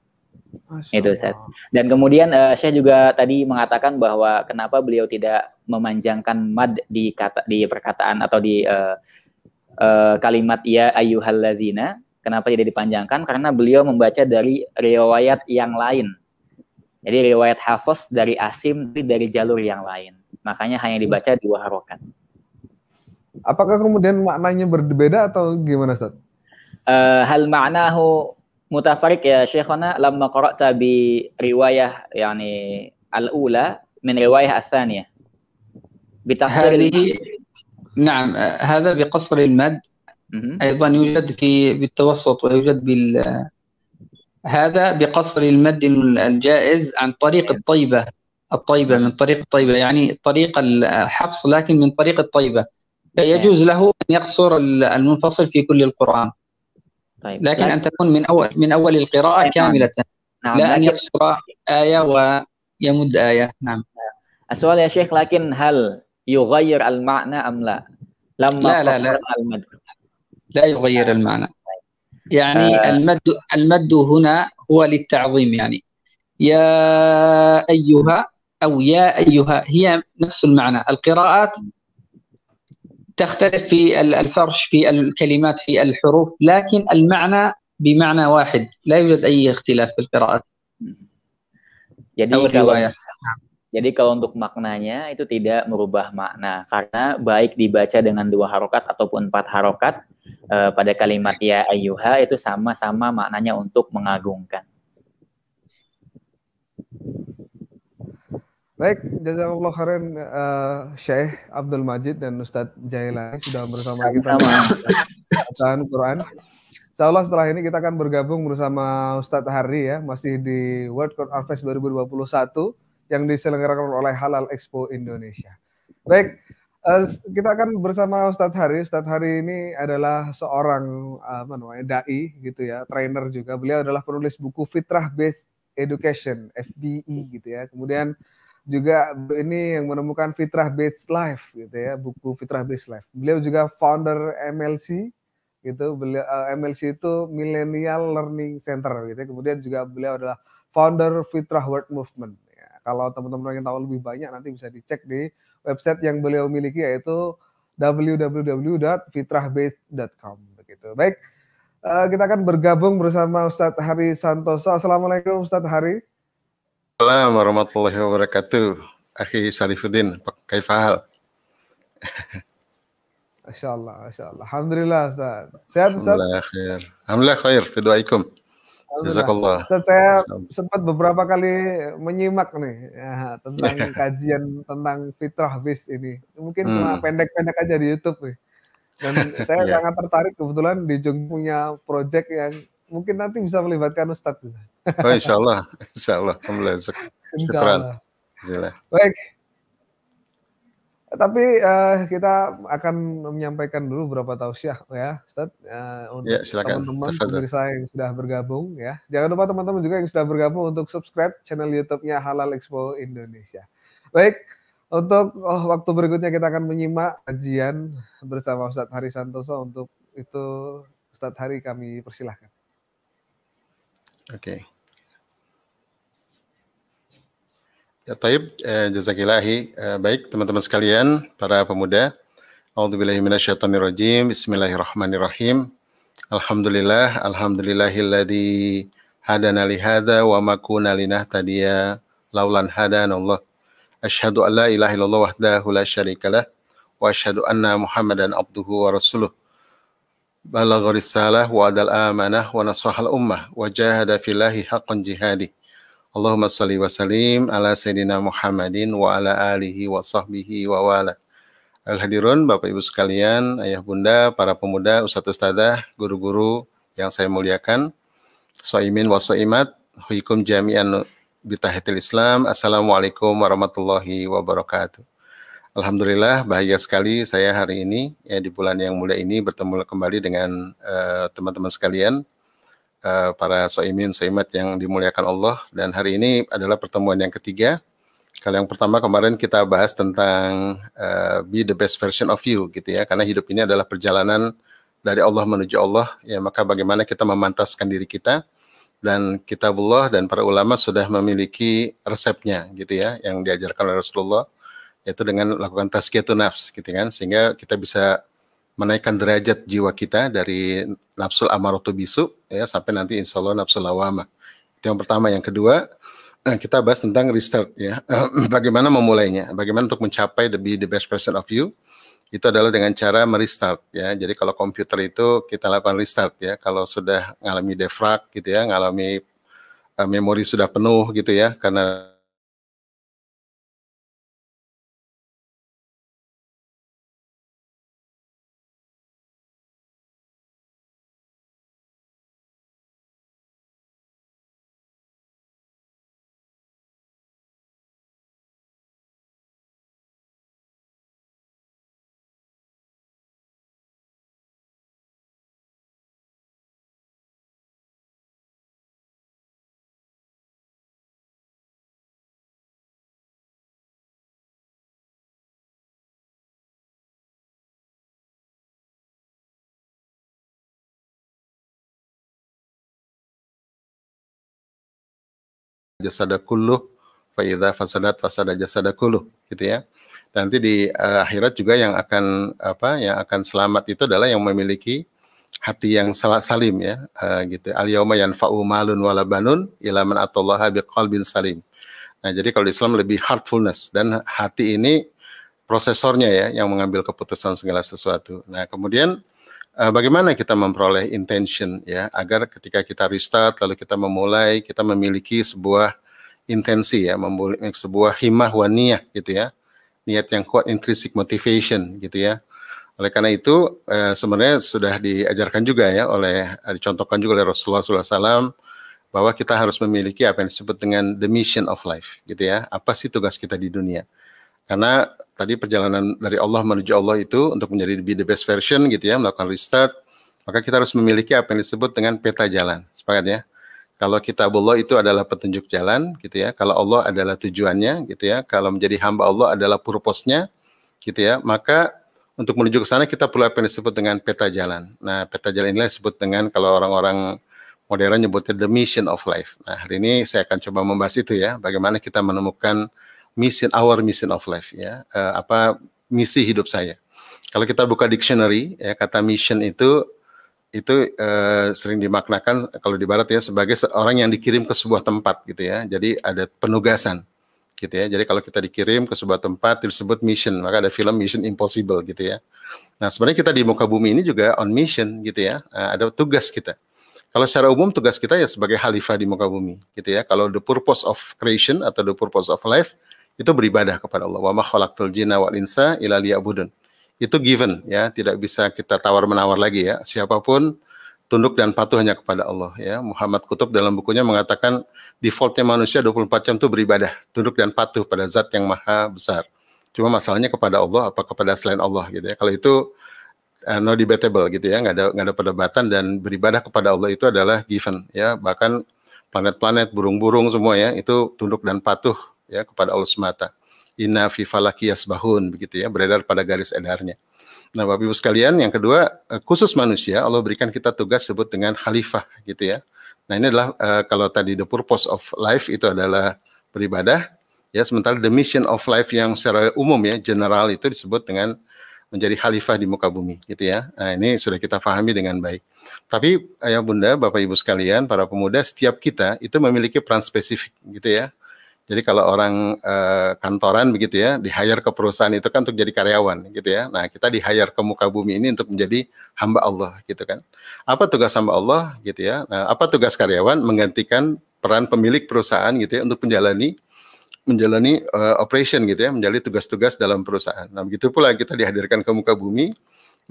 Speaker 4: Itu Ustaz. Dan kemudian Syekh juga tadi mengatakan bahwa kenapa beliau tidak memanjangkan mad di perkataan atau di kalimat ya ayyuhalladzina, kenapa tidak dipanjangkan? Karena beliau membaca dari riwayat yang lain. Jadi riwayat Hafiz dari Asim dari jalur yang lain. Makanya hanya dibaca 2 harokat.
Speaker 2: Apakah kemudian maknanya berbeda atau gimana, Ustaz?
Speaker 4: Hal ma'nahu mutafarik ya Syekhana lamma qara'ta bi riwayah yani al-ula min riwayah al-thaniyah بتقصير
Speaker 3: نعم هذا بقصر المد أيضا يوجد بالتوسط ويوجد هذا بقصر المد الجائز عن طريق الطيبة من طريق الطيبة يعني طريق الحفص لكن من طريق الطيبة فيجوز له أن يقصر المنفصل في كل القرآن.
Speaker 4: طيب.
Speaker 3: لكن أن تكون من أول القراءة كاملة، لا أن يقصر آية ويمد آية. نعم.
Speaker 4: السؤال يا شيخ، لكن هل يغير المعنى أم لا؟ لما قصرنا المد
Speaker 3: لا يغير المعنى. يعني المد هنا هو للتعظيم، يعني يا أيها أو يا أيها هي نفس المعنى. القراءات تختلف في الفرش، في الكلمات، في الحروف، لكن المعنى بمعنى واحد، لا يوجد أي اختلاف في القراءات أو الروايات.
Speaker 4: Jadi kalau untuk maknanya itu tidak merubah makna, karena baik dibaca dengan 2 harokat ataupun 4 harokat, pada kalimat ya ayyuha itu sama-sama maknanya untuk mengagungkan.
Speaker 2: Baik, jazakallah khairan Syekh Abdul Majid dan Ustadz Jailani sudah bersama kita bacaan Quran. Insyaallah setelah ini kita akan bergabung bersama Ustadz Hari ya, masih di World Quran Fest 2021 yang diselenggarakan oleh Halal Expo Indonesia. Baik, kita akan bersama Ustadz Hari. Ustadz Hari ini adalah seorang dai gitu ya, trainer juga. Beliau adalah penulis buku Fitrah Based Education (FBE) gitu ya. Kemudian juga ini yang menemukan Fitrah Based Life gitu ya, buku Fitrah Based Life. Beliau juga founder MLC gitu. Beliau MLC itu Millennial Learning Center gitu ya. Kemudian juga beliau adalah founder Fitrah World Movement. Kalau teman-teman ingin tahu lebih banyak nanti bisa dicek di website yang beliau miliki yaitu www.fitrahbase.com begitu. Baik, kita akan bergabung bersama Ustadz Hari Santoso. Assalamualaikum Ustadz Hari.
Speaker 5: Assalamualaikum warahmatullahi wabarakatuh. Akhi Sarifuddin, kaifa hal?
Speaker 2: Masya Allah, Masya Allah. Alhamdulillah Ustaz. Sehat Ustaz?
Speaker 5: Alhamdulillah khair. Alhamdulillah khair, fiduaikum. Jazakallah.
Speaker 2: Ustaz, saya sempat beberapa kali menyimak nih ya, tentang kajian tentang fitrah bis ini. Mungkin cuma pendek-pendek aja di YouTube nih. Dan saya sangat tertarik, kebetulan di Jogja punya project yang mungkin nanti bisa melibatkan Ustaz.
Speaker 5: Oh insyaallah, insyaallah. Alhamdulillah. Syukran. Baik.
Speaker 2: Tapi kita akan menyampaikan dulu beberapa tausiah ya, Ustaz, untuk teman-teman pemirsa yang sudah bergabung ya. Jangan lupa teman-teman juga yang sudah bergabung untuk subscribe channel YouTube-nya Halal Expo Indonesia. Baik, untuk waktu berikutnya kita akan menyimak kajian bersama Ustadz Hari Santoso. Untuk itu Ustadz Hari kami persilahkan.
Speaker 5: Oke. Ya taib, jazakillahi. Baik teman-teman sekalian, para pemuda. A'udzubillahi minasyaitonirrajim. Bismillahirrahmanirrahim. Alhamdulillah, alhamdulillahilladzi hadana li hadza wa ma kunna linahtadiya laulan hadanallah. Asyhadu an la ilaha illallah wahdahu la syarikalah wa asyhadu anna Muhammadan abduhu wa rasuluh. Balagha risalah wa adal amanah wa nasahal ummah wa jahada fillahi haqqan jihadi. Allahumma salli wa sallim ala Sayyidina Muhammadin wa ala alihi wa sahbihi wa wala. Al-hadirun, Bapak Ibu sekalian, ayah bunda, para pemuda, ustadz-ustadzah, guru-guru yang saya muliakan, so'imin wa so'imat, huikum jami'an bitahiyatil Islam. Assalamualaikum warahmatullahi wabarakatuh. Alhamdulillah, bahagia sekali saya hari ini, ya, di bulan yang mulia ini bertemu kembali dengan teman-teman sekalian, para so'imin, so'imat yang dimuliakan Allah. Dan hari ini adalah pertemuan yang ketiga. Kalau yang pertama kemarin kita bahas tentang be the best version of you gitu ya, karena hidup ini adalah perjalanan dari Allah menuju Allah ya, maka bagaimana kita memantaskan diri kita, dan kitabullah dan para ulama sudah memiliki resepnya gitu ya, yang diajarkan oleh Rasulullah, yaitu dengan melakukan tazkiyatun nafs gitu kan, sehingga kita bisa menaikkan derajat jiwa kita dari nafsul amaratu bisu ya sampai nanti insya Allah nafsul lawamah. Itu yang pertama. Yang kedua, kita bahas tentang restart ya. Bagaimana memulainya? Bagaimana untuk mencapai the best version of you? Itu adalah dengan cara merestart ya. Jadi kalau komputer itu kita lakukan restart ya. Kalau sudah ngalami defrag gitu ya, ngalami memori sudah penuh gitu ya, karena jasada kulluh, fa idza fasadat fasada jasada kulluh, gitu ya. Dan nanti di akhirat juga yang akan selamat itu adalah yang memiliki hati yang salim ya, gitu. Al yauma yanfa'u malun wala banun illa man atallaha biqalbin salim. Nah, jadi kalau di Islam lebih heartfulness, dan hati ini prosesornya ya yang mengambil keputusan segala sesuatu. Nah, kemudian bagaimana kita memperoleh intention ya, agar ketika kita restart lalu kita memulai, kita memiliki sebuah intensi ya, memiliki sebuah himmah wa niyah gitu ya, niat yang kuat, intrinsic motivation gitu ya. Oleh karena itu sebenarnya sudah diajarkan juga ya dicontohkan juga oleh Rasulullah SAW bahwa kita harus memiliki apa yang disebut dengan the mission of life gitu ya. Apa sih tugas kita di dunia? Karena tadi perjalanan dari Allah menuju Allah itu untuk menjadi be the best version gitu ya, melakukan restart, maka kita harus memiliki apa yang disebut dengan peta jalan. Sepakat ya? Kalau kitabullah itu adalah petunjuk jalan gitu ya, kalau Allah adalah tujuannya gitu ya, kalau menjadi hamba Allah adalah purpose-nya gitu ya, maka untuk menuju ke sana kita perlu apa yang disebut dengan peta jalan. Nah, peta jalan inilah disebut dengan, kalau orang-orang modern nyebutnya the mission of life. Nah, hari ini saya akan coba membahas itu ya, bagaimana kita menemukan our mission of life ya, misi hidup saya. Kalau kita buka dictionary ya, kata mission itu sering dimaknakan kalau di barat ya sebagai orang yang dikirim ke sebuah tempat gitu ya. Jadi ada penugasan gitu ya. Jadi kalau kita dikirim ke sebuah tempat disebut mission, maka ada film Mission Impossible gitu ya. Nah, sebenarnya kita di muka bumi ini juga on mission gitu ya. Ada tugas kita. Kalau secara umum tugas kita ya sebagai khalifah di muka bumi gitu ya. Kalau the purpose of creation atau the purpose of life itu beribadah kepada Allah. Wa ma khalaqtul jinna wal insa illa liya'budun. Itu given ya, tidak bisa kita tawar-menawar lagi ya. Siapapun tunduk dan patuh hanya kepada Allah ya. Muhammad Qutb dalam bukunya mengatakan defaultnya manusia 24 jam itu beribadah, tunduk dan patuh pada zat yang maha besar. Cuma masalahnya kepada Allah apa kepada selain Allah gitu ya. Kalau itu no debatable gitu ya, nggak ada perdebatan, dan beribadah kepada Allah itu adalah given ya. Bahkan planet-planet, burung-burung semua ya, itu tunduk dan patuh ya kepada Allah semata. Inna fi falaki yasbahun begitu ya, beredar pada garis edarnya. Nah, Bapak Ibu sekalian, yang kedua khusus manusia Allah berikan kita tugas sebut dengan khalifah gitu ya. Nah, ini adalah kalau tadi the purpose of life itu adalah beribadah ya, sementara the mission of life yang secara umum ya, general, itu disebut dengan menjadi khalifah di muka bumi gitu ya. Nah, ini sudah kita pahami dengan baik. Tapi ayah bunda, Bapak Ibu sekalian, para pemuda, setiap kita itu memiliki peran spesifik gitu ya. Jadi kalau orang kantoran begitu ya, di-hire ke perusahaan itu kan untuk jadi karyawan gitu ya. Nah, kita di-hire ke muka bumi ini untuk menjadi hamba Allah gitu kan. Apa tugas hamba Allah gitu ya? Nah, apa tugas karyawan? Menggantikan peran pemilik perusahaan gitu ya, untuk menjalani operation gitu ya, menjalani tugas-tugas dalam perusahaan. Nah, begitu pula kita dihadirkan ke muka bumi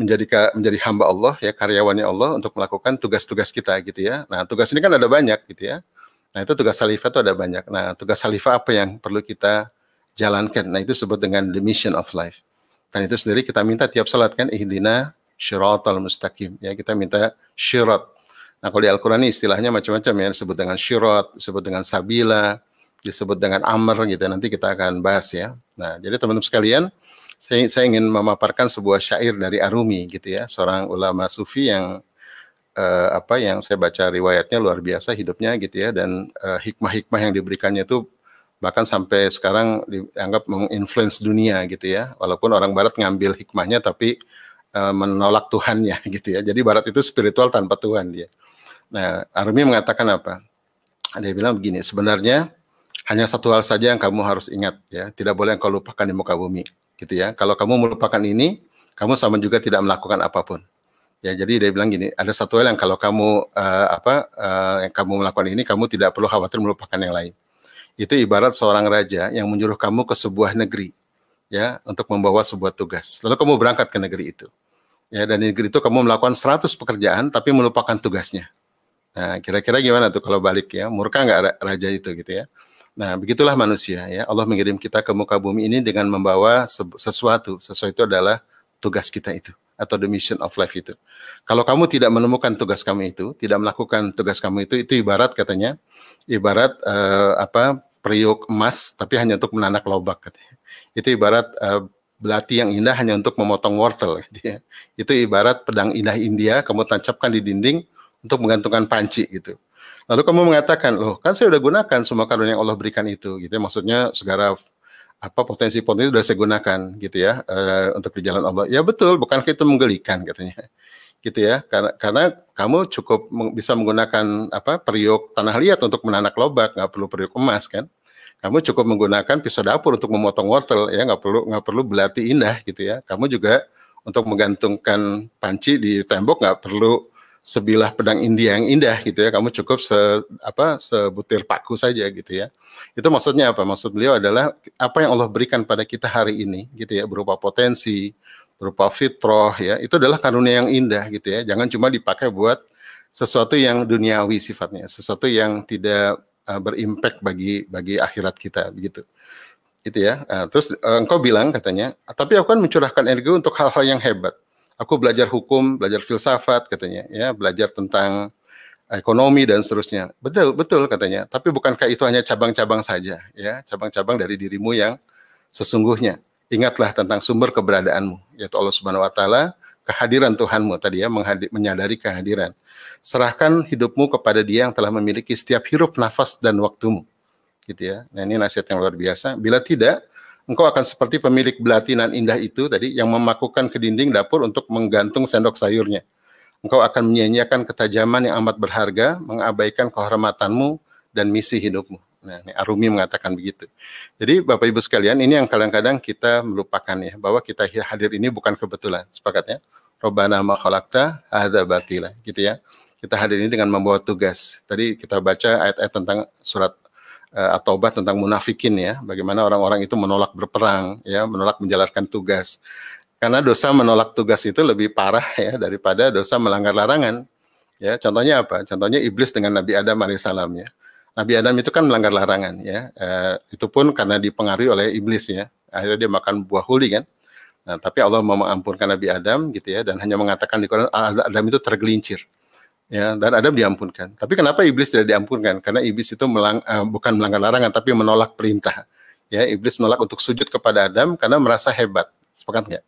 Speaker 5: menjadi hamba Allah ya, karyawannya Allah untuk melakukan tugas-tugas kita gitu ya. Nah, tugas ini kan ada banyak gitu ya. Nah, itu tugas khalifah itu ada banyak. Nah, tugas khalifah apa yang perlu kita jalankan? Nah, itu disebut dengan the mission of life. Dan itu sendiri kita minta tiap salat kan, ihdina syiratal mustaqim. Ya, kita minta syirat. Nah, kalau di Al-Quran ini istilahnya macam-macam ya, disebut dengan syirat, disebut dengan sabila, disebut dengan amr gitu. Nanti kita akan bahas ya. Nah, jadi teman-teman sekalian, saya ingin memaparkan sebuah syair dari Arumi gitu ya, seorang ulama sufi yang yang saya baca riwayatnya luar biasa hidupnya gitu ya, dan hikmah-hikmah yang diberikannya itu bahkan sampai sekarang dianggap menginfluence dunia gitu ya, walaupun orang barat ngambil hikmahnya tapi menolak Tuhannya gitu ya. Jadi barat itu spiritual tanpa Tuhan dia. Nah, Arumi mengatakan apa? Dia bilang begini, sebenarnya hanya satu hal saja yang kamu harus ingat ya, tidak boleh engkau lupakan di muka bumi gitu ya. Kalau kamu melupakan ini, kamu sama juga tidak melakukan apapun. Ya, jadi dia bilang gini, ada satu hal yang kalau kamu yang kamu melakukan ini, kamu tidak perlu khawatir melupakan yang lain. Itu ibarat seorang raja yang menyuruh kamu ke sebuah negeri, ya, untuk membawa sebuah tugas. Lalu kamu berangkat ke negeri itu, ya, dan di negeri itu kamu melakukan 100 pekerjaan, tapi melupakan tugasnya. Nah, kira-kira gimana tuh kalau balik ya? Murka nggak raja itu gitu ya? Nah, begitulah manusia ya. Allah mengirim kita ke muka bumi ini dengan membawa sesuatu. Sesuatu itu adalah tugas kita itu, atau the mission of life itu. Kalau kamu tidak menemukan tugas kamu itu, tidak melakukan tugas kamu itu ibarat katanya, ibarat periuk emas tapi hanya untuk menanak lobak katanya. Itu ibarat belati yang indah hanya untuk memotong wortel gitu ya. Itu ibarat pedang indah India kamu tancapkan di dinding untuk menggantungkan panci gitu. Lalu kamu mengatakan, loh kan saya udah gunakan semua karunia yang Allah berikan itu, gitu ya. Maksudnya segala potensi-potensi sudah saya gunakan, gitu ya, untuk di jalan Allah. Ya betul, bukankah itu menggelikan, katanya, gitu ya. Karena kamu cukup bisa menggunakan periuk tanah liat untuk menanak lobak, nggak perlu periuk emas, kan. Kamu cukup menggunakan pisau dapur untuk memotong wortel, ya, nggak perlu belati indah, gitu ya. Kamu juga untuk menggantungkan panci di tembok nggak perlu sebilah pedang India yang indah, gitu ya. Kamu cukup sebutir paku saja, gitu ya. Itu maksudnya apa? Maksud beliau adalah apa yang Allah berikan pada kita hari ini, gitu ya, berupa potensi, berupa fitrah, ya, itu adalah karunia yang indah, gitu ya. Jangan cuma dipakai buat sesuatu yang duniawi sifatnya, sesuatu yang tidak berimpact bagi akhirat kita, begitu. Gitu ya. Terus engkau bilang, katanya, tapi aku kan mencurahkan energi untuk hal-hal yang hebat. Aku belajar hukum, belajar filsafat, katanya, ya, belajar tentang ekonomi dan seterusnya. Betul, katanya. Tapi bukankah itu hanya cabang-cabang saja, ya, cabang-cabang dari dirimu yang sesungguhnya. Ingatlah tentang sumber keberadaanmu, yaitu Allah Subhanahu wa taala, kehadiran Tuhanmu tadi, ya, menyadari kehadiran. Serahkan hidupmu kepada Dia yang telah memiliki setiap hirup nafas dan waktumu. Gitu ya. Nah, ini nasihat yang luar biasa. Bila tidak, engkau akan seperti pemilik belati nan indah itu tadi yang memakukan ke dinding dapur untuk menggantung sendok sayurnya. Engkau akan menyia-nyiakan ketajaman yang amat berharga, mengabaikan kehormatanmu dan misi hidupmu. Nah, ini Ar-Rumi mengatakan begitu. Jadi Bapak Ibu sekalian, ini yang kadang-kadang kita melupakan, ya, bahwa kita hadir ini bukan kebetulan. Sepakatnya, Rabbana ma khalaqta hadza batila, gitu ya. Kita hadir ini dengan membawa tugas. Tadi kita baca ayat-ayat tentang surat At-Taubah tentang munafikin, ya, bagaimana orang-orang itu menolak berperang, ya, menolak menjalankan tugas. Karena dosa menolak tugas itu lebih parah, ya, daripada dosa melanggar larangan. Ya, contohnya apa? Contohnya iblis dengan Nabi Adam alaihissalam, ya. Nabi Adam itu kan melanggar larangan, ya. Itu pun karena dipengaruhi oleh iblis, ya. Akhirnya dia makan buah huli, kan. Nah, tapi Allah mau mengampunkan Nabi Adam, gitu ya, dan hanya mengatakan di Quran Adam itu tergelincir. Ya, dan Adam diampunkan. Tapi kenapa iblis tidak diampunkan? Karena iblis itu bukan melanggar larangan, tapi menolak perintah. Ya, iblis menolak untuk sujud kepada Adam karena merasa hebat. Sepakat nggak?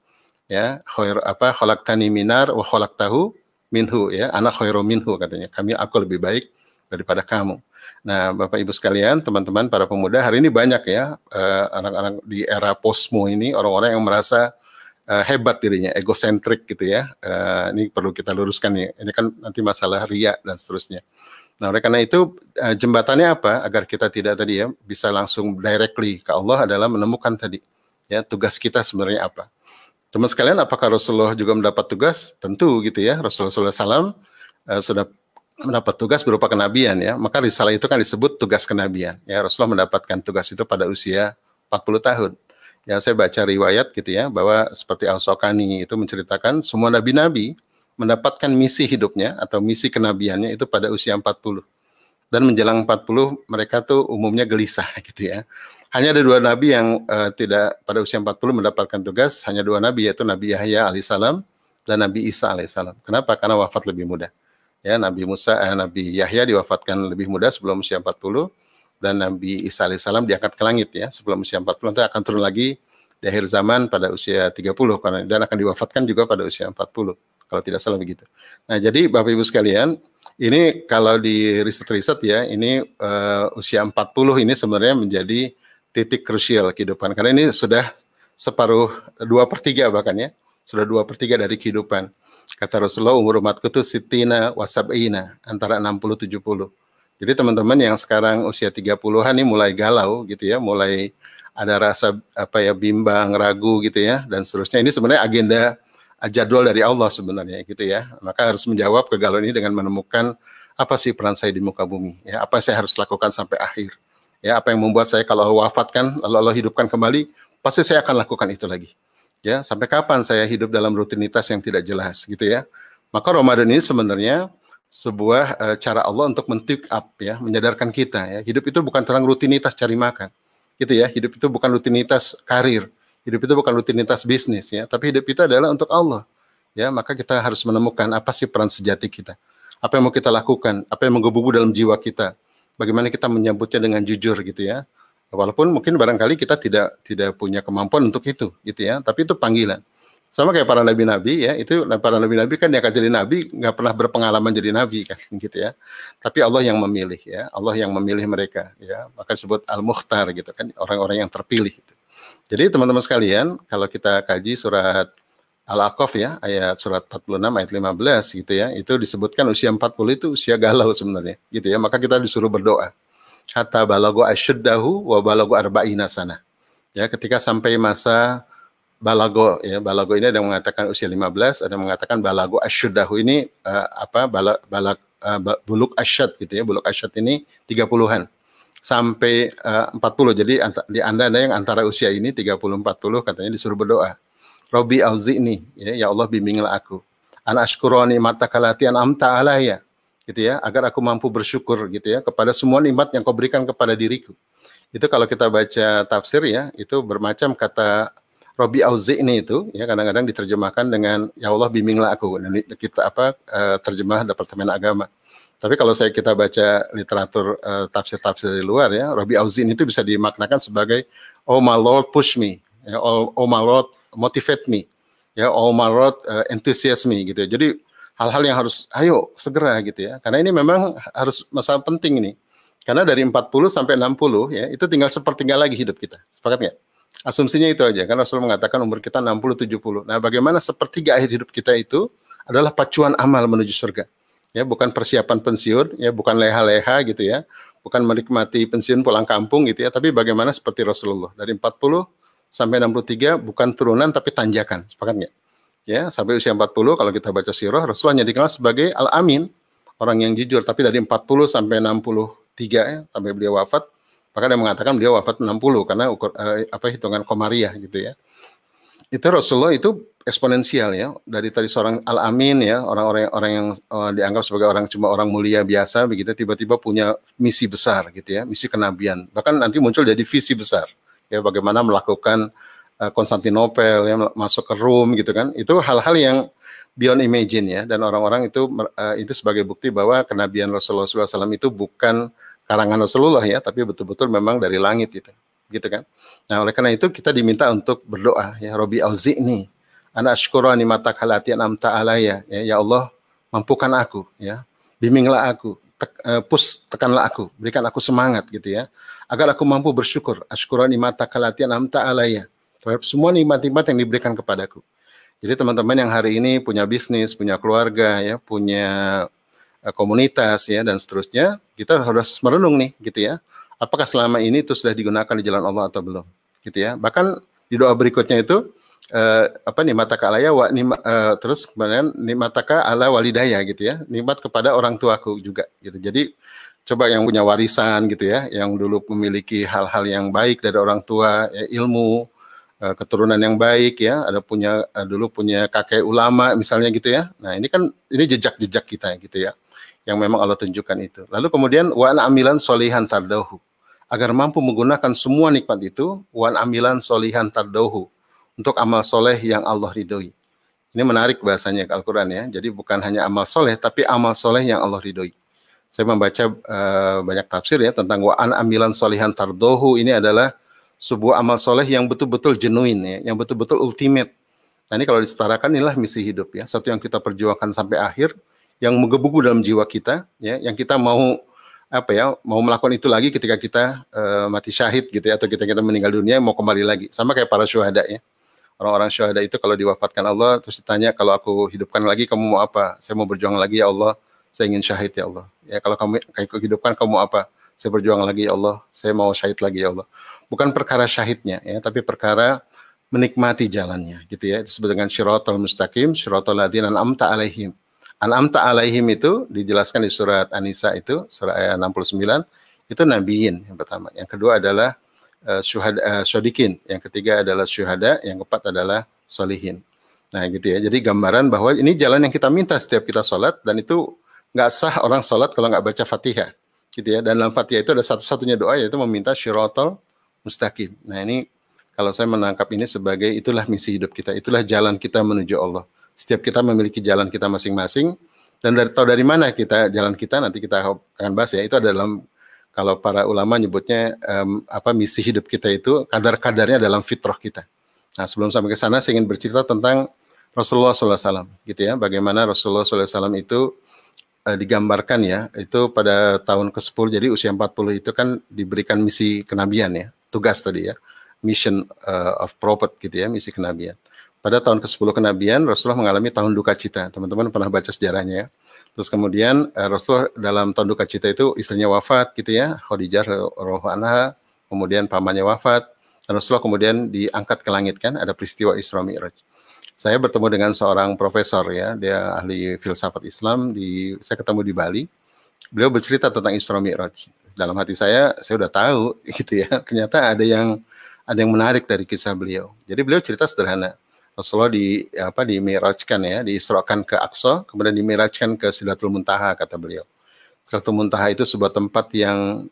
Speaker 5: Ya, khalaqtani minar wa khalaqtahu minhu, ya, ana khairu minhu, katanya. Aku lebih baik daripada kamu. Nah, Bapak Ibu sekalian, teman-teman para pemuda, hari ini banyak, ya, orang-orang di era posmo ini, orang-orang yang merasa hebat dirinya, egosentrik, gitu ya. Ini perlu kita luruskan, nih. Ini kan nanti masalah riya dan seterusnya. Nah, oleh karena itu jembatannya apa agar kita tidak tadi, ya, bisa langsung directly ke Allah adalah menemukan tadi, ya, tugas kita sebenarnya apa. Teman sekalian, apakah Rasulullah juga mendapat tugas? Tentu, gitu ya. Rasulullah SAW sudah mendapat tugas berupa kenabian, ya. Maka risalah itu kan disebut tugas kenabian. Ya, Rasulullah mendapatkan tugas itu pada usia 40 tahun. Ya, saya baca riwayat, gitu ya, bahwa seperti Al-Sokani itu menceritakan semua nabi-nabi mendapatkan misi hidupnya atau misi kenabiannya itu pada usia 40. Dan menjelang 40 mereka tuh umumnya gelisah, gitu ya. Hanya ada 2 nabi yang tidak pada usia 40 mendapatkan tugas, hanya 2 nabi, yaitu Nabi Yahya alaihissalam dan Nabi Isa alaihissalam. Kenapa? Karena wafat lebih muda. Ya, Nabi Yahya diwafatkan lebih muda sebelum usia 40. Dan Nabi Isa alaihissalam diangkat ke langit, ya, sebelum usia 40, nanti akan turun lagi di akhir zaman pada usia 30, dan akan diwafatkan juga pada usia 40, kalau tidak salah begitu. Nah, jadi Bapak Ibu sekalian, ini kalau di riset-riset, ya, ini usia 40 ini sebenarnya menjadi titik krusial kehidupan, karena ini sudah separuh 2/3 bahkan, ya, sudah 2/3 dari kehidupan. Kata Rasulullah, umur umatku itu sitina wasab'ina, antara 60-70. Jadi teman-teman yang sekarang usia 30-an ini mulai galau, gitu ya, mulai ada rasa bimbang, ragu, gitu ya, dan seterusnya. Ini sebenarnya agenda jadwal dari Allah sebenarnya, gitu ya. Maka harus menjawab kegalauan ini dengan menemukan apa sih peran saya di muka bumi, ya, apa yang saya harus lakukan sampai akhir. Ya, apa yang membuat saya kalau wafatkan, lalu Allah hidupkan kembali, pasti saya akan lakukan itu lagi. Ya, sampai kapan saya hidup dalam rutinitas yang tidak jelas, gitu ya. Maka Ramadan ini sebenarnya sebuah cara Allah untuk men-pick up, ya, menyadarkan kita, ya, hidup itu bukan tentang rutinitas cari makan, gitu ya. Hidup itu bukan rutinitas karir, hidup itu bukan rutinitas bisnis, ya, tapi hidup itu adalah untuk Allah, ya. Maka kita harus menemukan apa sih peran sejati kita, apa yang mau kita lakukan, apa yang menggebu-gebu dalam jiwa kita, bagaimana kita menyambutnya dengan jujur, gitu ya. Walaupun mungkin barangkali kita tidak punya kemampuan untuk itu, gitu ya, tapi itu panggilan. Sama kayak para nabi-nabi ya, itu para nabi-nabi kan yang akan jadi nabi nggak pernah berpengalaman jadi nabi kan gitu ya. Tapi Allah yang memilih ya, Allah yang memilih mereka ya. Maka disebut al-mukhtar gitu kan, orang-orang yang terpilih gitu. Jadi teman-teman sekalian, kalau kita kaji surat Al-Aqaf ya, ayat surat 46 ayat 15 gitu ya, itu disebutkan usia 40 itu usia galau sebenarnya gitu ya. Maka kita disuruh berdoa. Hatta balagu asyuddahu wa balagu arba'ina sana. Ya, ketika sampai masa balago ya, balago ini ada yang mengatakan usia 15, ada yang mengatakan balago asyuddahu ini buluk asyad gitu ya. Buluk asyad ini 30-an sampai 40. Jadi di Anda ada yang antara usia ini 30 40 katanya disuruh berdoa. Rabbi auzi'ni ya Allah bimbinglah aku. An ashkurani mataka lati an'amta alayya gitu ya, agar aku mampu bersyukur gitu ya kepada semua nikmat yang kau berikan kepada diriku. Itu kalau kita baca tafsir ya, itu bermacam kata Rabbi auzi'ni itu ya kadang-kadang diterjemahkan dengan ya Allah bimbinglah aku. Dan kita terjemah Departemen Agama. Tapi kalau kita baca literatur tafsir-tafsir di luar ya, Rabbi auzi'ni itu bisa dimaknakan sebagai oh my Lord push me, ya, oh my Lord motivate me, ya oh my Lord enthusiasm me gitu ya. Jadi hal-hal yang harus ayo segera gitu ya. Karena ini memang harus masalah penting ini. Karena dari 40 sampai 60 ya, itu tinggal sepertiga lagi hidup kita. Sepakat nggak? Asumsinya itu aja, kan Rasul mengatakan umur kita 60-70. Nah, bagaimana sepertiga akhir hidup kita itu adalah pacuan amal menuju surga. Ya, bukan persiapan pensiun, ya, bukan leha-leha gitu ya. Bukan menikmati pensiun pulang kampung gitu ya, tapi bagaimana seperti Rasulullah. Dari 40 sampai 63 bukan turunan tapi tanjakan. Sepakat nggak? Ya, sampai usia 40 kalau kita baca sirah, Rasulullah dikenal sebagai Al-Amin, orang yang jujur. Tapi dari 40 sampai 63 ya, sampai beliau wafat, maka dia mengatakan beliau wafat 60 karena hitungan komariah gitu ya. Itu Rasulullah itu eksponensial ya, dari tadi seorang Al-Amin ya, orang yang dianggap sebagai cuma orang mulia biasa begitu, tiba-tiba punya misi besar gitu ya, misi kenabian. Bahkan nanti muncul jadi visi besar ya, bagaimana melakukan Konstantinopel ya, masuk ke Rom gitu kan. Itu hal-hal yang beyond imagine ya, dan orang-orang itu sebagai bukti bahwa kenabian Rasulullah SAW itu bukan karangan Rasulullah ya, tapi betul-betul memang dari langit itu, gitu kan. Nah, oleh karena itu kita diminta untuk berdoa ya, Rabbi auzi'ni ana asykura ni'mataka allati an'amta alayya ya Allah, mampukan aku ya, bimbinglah aku, tekanlah aku, berikan aku semangat gitu ya, agar aku mampu bersyukur asykura ni'mataka allati an'amta alayya terhadap semua nikmat-nikmat yang diberikan kepadaku. Jadi teman-teman yang hari ini punya bisnis, punya keluarga ya, punya komunitas ya dan seterusnya, kita harus merenung nih gitu ya, apakah selama ini itu sudah digunakan di jalan Allah atau belum gitu ya. Bahkan di doa berikutnya itu nikmataka alaya terus kemudian nikmataka ala walidaya gitu ya, nikmat kepada orang tuaku juga gitu. Jadi coba yang punya warisan gitu ya, yang dulu memiliki hal-hal yang baik dari orang tua ya, ilmu, keturunan yang baik ya, dulu punya kakek ulama misalnya gitu ya. Nah, ini jejak-jejak kita gitu ya, yang memang Allah tunjukkan itu. Lalu kemudian wa amilan solihan tardahu, agar mampu menggunakan semua nikmat itu, wa amilan solihan tardahu, untuk amal soleh yang Allah ridhoi. Ini menarik bahasanya Al-Quran ya. Jadi bukan hanya amal soleh, tapi amal soleh yang Allah ridhoi. Saya membaca banyak tafsir ya tentang wa amilan solihan tardahu, ini adalah sebuah amal soleh yang betul-betul genuine ya, yang betul-betul ultimate. Nah, ini kalau disetarakan inilah misi hidup ya, satu yang kita perjuangkan sampai akhir, yang menggebu-gebu dalam jiwa kita ya, yang kita mau melakukan itu lagi ketika kita mati syahid gitu ya, atau kita meninggal dunia mau kembali lagi, sama kayak para syuhada ya. Orang-orang syuhada itu kalau diwafatkan Allah terus ditanya, kalau aku hidupkan lagi kamu mau apa? Saya mau berjuang lagi ya Allah, saya ingin syahid ya Allah. Ya kalau kamu hidupkan kamu mau apa? Saya berjuang lagi ya Allah, saya mau syahid lagi ya Allah. Bukan perkara syahidnya ya, tapi perkara menikmati jalannya gitu ya. Itu disebut dengan syiratal mustaqim, syiratal ladzina an'amta alaihim. An'amta alaihim itu dijelaskan di surat An-Nisa itu, surat ayat 69, itu nabiyin yang pertama. Yang kedua adalah syodikin, yang ketiga adalah syuhada, yang keempat adalah solihin. Nah gitu ya, jadi gambaran bahwa ini jalan yang kita minta setiap kita sholat, dan itu nggak sah orang sholat kalau nggak baca Fatihah gitu ya. Dan dalam Fatihah itu ada satu-satunya doa, yaitu meminta syiratal mustaqim. Nah ini kalau saya menangkap ini sebagai itulah misi hidup kita, itulah jalan kita menuju Allah. Setiap kita memiliki jalan kita masing-masing, dan dari mana jalan kita nanti kita akan bahas ya. Itu ada dalam, kalau para ulama nyebutnya misi hidup kita itu kadar-kadarnya dalam fitrah kita. Nah, sebelum sampai ke sana saya ingin bercerita tentang Rasulullah SAW, gitu ya. Bagaimana Rasulullah SAW itu digambarkan ya, itu pada tahun ke-10, jadi usia 40 itu kan diberikan misi kenabian ya, tugas tadi ya, mission of prophet gitu ya, misi kenabian. Pada tahun ke-10 kenabian, Rasulullah mengalami tahun duka cita. Teman-teman pernah baca sejarahnya ya. Terus kemudian Rasulullah dalam tahun duka cita itu istrinya wafat gitu ya, Khadijah radhiyallahu anha, kemudian pamannya wafat, dan Rasulullah kemudian diangkat ke langit kan, ada peristiwa Isra Mi'raj. Saya bertemu dengan seorang profesor ya, dia ahli filsafat Islam, saya ketemu di Bali. Beliau bercerita tentang Isra Mi'raj. Dalam hati saya udah tahu gitu ya. Ternyata ada yang menarik dari kisah beliau. Jadi beliau cerita sederhana. Rasulullah di-mi'rajkan ya, diisrakan ke Aqsa, kemudian di-mi'rajkan ke Sidratul Muntaha kata beliau. Sidratul Muntaha itu sebuah tempat yang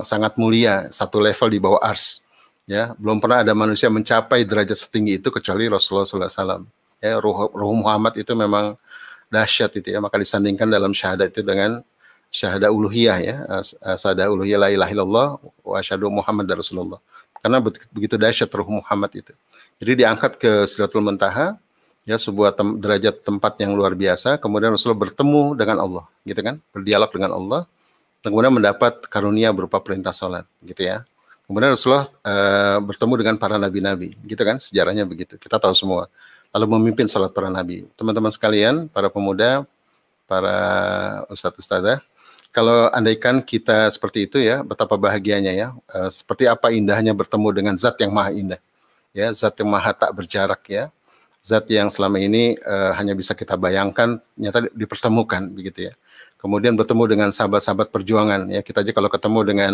Speaker 5: sangat mulia, satu level di bawah ars. Ya, belum pernah ada manusia mencapai derajat setinggi itu kecuali Rasulullah SAW. Ya, ruh Muhammad itu memang dahsyat itu ya, maka disandingkan dalam syahadat itu dengan syahadah uluhiyah ya, syahadah uluhiyah la ilaha illallah wa asyhadu Muhammad Rasulullah. Karena begitu dahsyat ruh Muhammad itu. Jadi diangkat ke Sidratul Muntaha, ya sebuah derajat tempat yang luar biasa. Kemudian Rasulullah bertemu dengan Allah, gitu kan, berdialog dengan Allah, kemudian mendapat karunia berupa perintah sholat, gitu ya. Kemudian Rasulullah bertemu dengan para nabi-nabi, gitu kan, sejarahnya begitu. Kita tahu semua. Lalu memimpin sholat para nabi. Teman-teman sekalian, para pemuda, para ustadz-ustadzah, kalau andaikan kita seperti itu ya, betapa bahagianya ya. Seperti apa indahnya bertemu dengan zat yang maha indah. Ya, zat yang maha tak berjarak ya. Zat yang selama ini hanya bisa kita bayangkan, nyata dipertemukan begitu ya. Kemudian bertemu dengan sahabat-sahabat perjuangan ya. Kita aja kalau ketemu dengan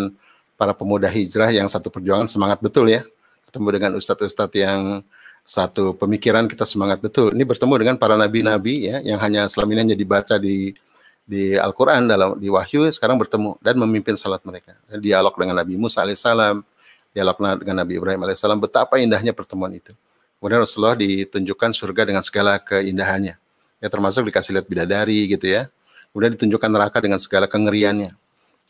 Speaker 5: para pemuda hijrah yang satu perjuangan semangat betul ya. Ketemu dengan ustadz-ustadz yang satu pemikiran kita semangat betul. Ini bertemu dengan para nabi-nabi ya yang hanya selama ini hanya dibaca di Al-Quran di Wahyu, sekarang bertemu dan memimpin salat mereka. Dialog dengan Nabi Musa alaihissalam, dialog dengan Nabi Ibrahim alaihissalam, betapa indahnya pertemuan itu. Kemudian Rasulullah ditunjukkan surga dengan segala keindahannya. Ya termasuk dikasih lihat bidadari gitu ya. Kemudian ditunjukkan neraka dengan segala kengeriannya.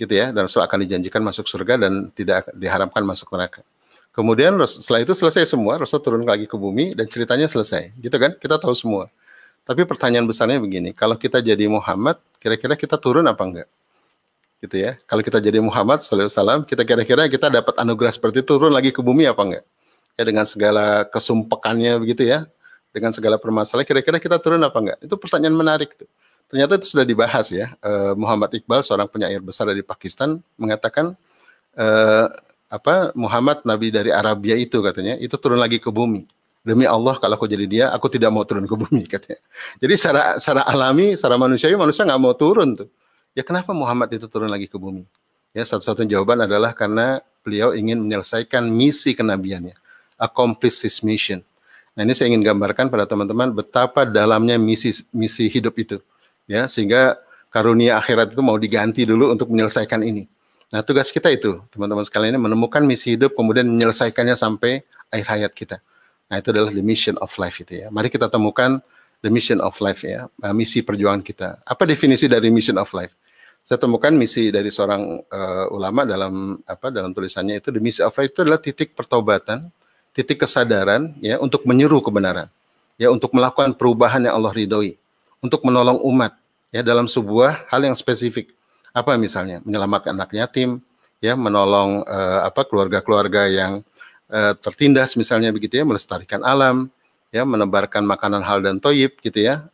Speaker 5: Gitu ya, dan Rasul akan dijanjikan masuk surga dan tidak diharamkan masuk neraka. Kemudian setelah itu selesai semua, Rasul turun lagi ke bumi dan ceritanya selesai, gitu kan? Kita tahu semua. Tapi pertanyaan besarnya begini, kalau kita jadi Muhammad, kira-kira kita turun apa enggak? Gitu ya. Kalau kita jadi Muhammad sallallahu alaihi wasallam, kita dapat anugerah seperti itu, turun lagi ke bumi apa enggak? Ya dengan segala kesumpekannya begitu ya, dengan segala permasalahan, kira-kira kita turun apa enggak? Itu pertanyaan menarik tuh. Ternyata itu sudah dibahas ya. Muhammad Iqbal, seorang penyair besar dari Pakistan, mengatakan Muhammad Nabi dari Arabia itu katanya, itu turun lagi ke bumi. Demi Allah kalau aku jadi dia, aku tidak mau turun ke bumi katanya. Jadi secara alami, secara manusiawi, manusia nggak mau turun tuh. Ya kenapa Muhammad itu turun lagi ke bumi? Ya satu-satunya jawaban adalah karena beliau ingin menyelesaikan misi kenabiannya, accomplish his mission. Nah ini saya ingin gambarkan pada teman-teman betapa dalamnya misi hidup itu. Ya, sehingga karunia akhirat itu mau diganti dulu untuk menyelesaikan ini. Nah, tugas kita itu, teman-teman sekalian, menemukan misi hidup, kemudian menyelesaikannya sampai akhir hayat kita. Nah, itu adalah the mission of life itu ya. Mari kita temukan the mission of life ya, misi perjuangan kita. Apa definisi dari mission of life? Saya temukan misi dari seorang ulama dalam tulisannya itu, the mission of life itu adalah titik pertobatan, titik kesadaran ya untuk menyeru kebenaran, ya untuk melakukan perubahan yang Allah ridhoi, untuk menolong umat ya dalam sebuah hal yang spesifik. Apa misalnya? Menyelamatkan anak yatim, ya menolong keluarga-keluarga yang tertindas misalnya begitu ya, melestarikan alam, ya menebarkan makanan halal dan thayyib gitu ya,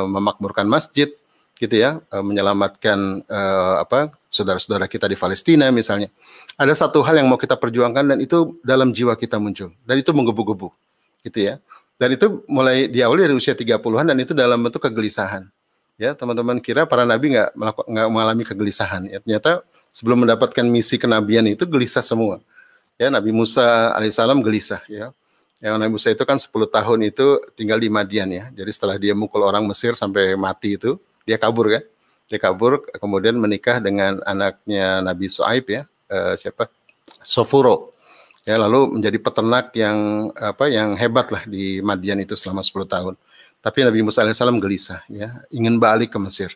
Speaker 5: memakmurkan masjid gitu ya, menyelamatkan saudara-saudara kita di Palestina misalnya. Ada satu hal yang mau kita perjuangkan dan itu dalam jiwa kita muncul dan itu menggebu-gebu gitu ya. Dan itu mulai diawali dari usia 30-an dan itu dalam bentuk kegelisahan. Ya, teman-teman kira para nabi nggak mengalami kegelisahan. Ya, ternyata sebelum mendapatkan misi kenabian itu gelisah semua. Ya, Nabi Musa alaihissalam gelisah. Ya, yang Nabi Musa itu kan 10 tahun itu tinggal di Madian ya. Jadi setelah dia mukul orang Mesir sampai mati itu, dia kabur kan. Dia kabur, kemudian menikah dengan anaknya Nabi Shu'aib ya, Sofuro. Ya, lalu menjadi peternak yang hebat lah di Madian itu selama 10 tahun. Tapi Nabi Musa alaihissalam gelisah, ya, ingin balik ke Mesir.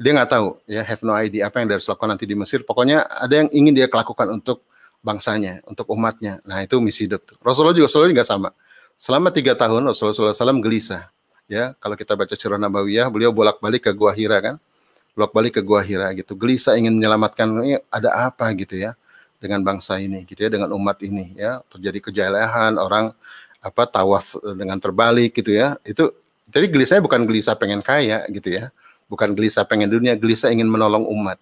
Speaker 5: Dia nggak tahu, ya, have no idea apa yang harus lakukan nanti di Mesir. Pokoknya ada yang ingin dia lakukan untuk bangsanya, untuk umatnya. Nah itu misi hidup. Rasulullah juga nggak sama. Selama 3 tahun Rasulullah SAW gelisah, ya. Kalau kita baca Sirah Nabawiyah, beliau bolak-balik ke Gua Hira kan, bolak-balik ke Gua Hira gitu, gelisah ingin menyelamatkan, ini ada apa gitu ya dengan bangsa ini gitu ya, dengan umat ini ya, terjadi kejahatan, orang apa tawaf dengan terbalik gitu ya. Itu jadi gelisahnya bukan gelisah pengen kaya gitu ya, bukan gelisah pengen dunia, gelisah ingin menolong umat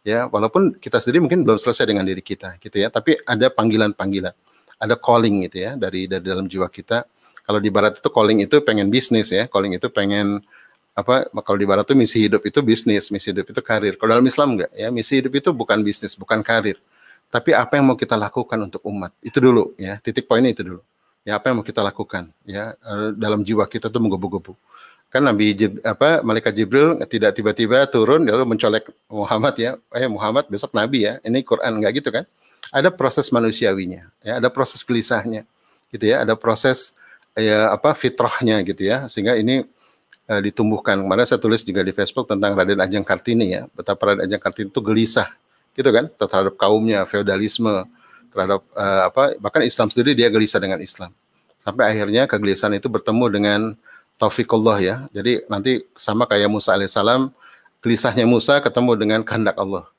Speaker 5: ya. Walaupun kita sendiri mungkin belum selesai dengan diri kita gitu ya, tapi ada panggilan-panggilan, ada calling gitu ya dari dalam jiwa kita. Kalau di barat itu calling itu pengen bisnis ya, calling itu pengen apa, kalau di barat itu misi hidup itu bisnis, misi hidup itu karir. Kalau dalam Islam enggak ya, misi hidup itu bukan bisnis, bukan karir. Tapi apa yang mau kita lakukan untuk umat, itu dulu ya, titik poinnya itu dulu. Ya, apa yang mau kita lakukan ya, dalam jiwa kita tuh menggebu-gebu. Kan Malaikat Jibril tidak tiba-tiba turun lalu mencolek Muhammad ya, Muhammad besok nabi ya, ini Quran, enggak gitu kan. Ada proses manusiawinya ya, ada proses gelisahnya gitu ya, ada proses ya fitrahnya gitu ya, sehingga ini ditumbuhkan. Kemarin saya tulis juga di Facebook tentang Raden Ajeng Kartini ya, betapa Raden Ajeng Kartini itu gelisah gitu kan terhadap kaumnya, feodalisme, terhadap bahkan Islam sendiri dia gelisah dengan Islam. Sampai akhirnya kegelisahan itu bertemu dengan taufiqullah ya. Jadi nanti sama kayak Musa alaihissalam, gelisahnya Musa ketemu dengan kehendak Allah.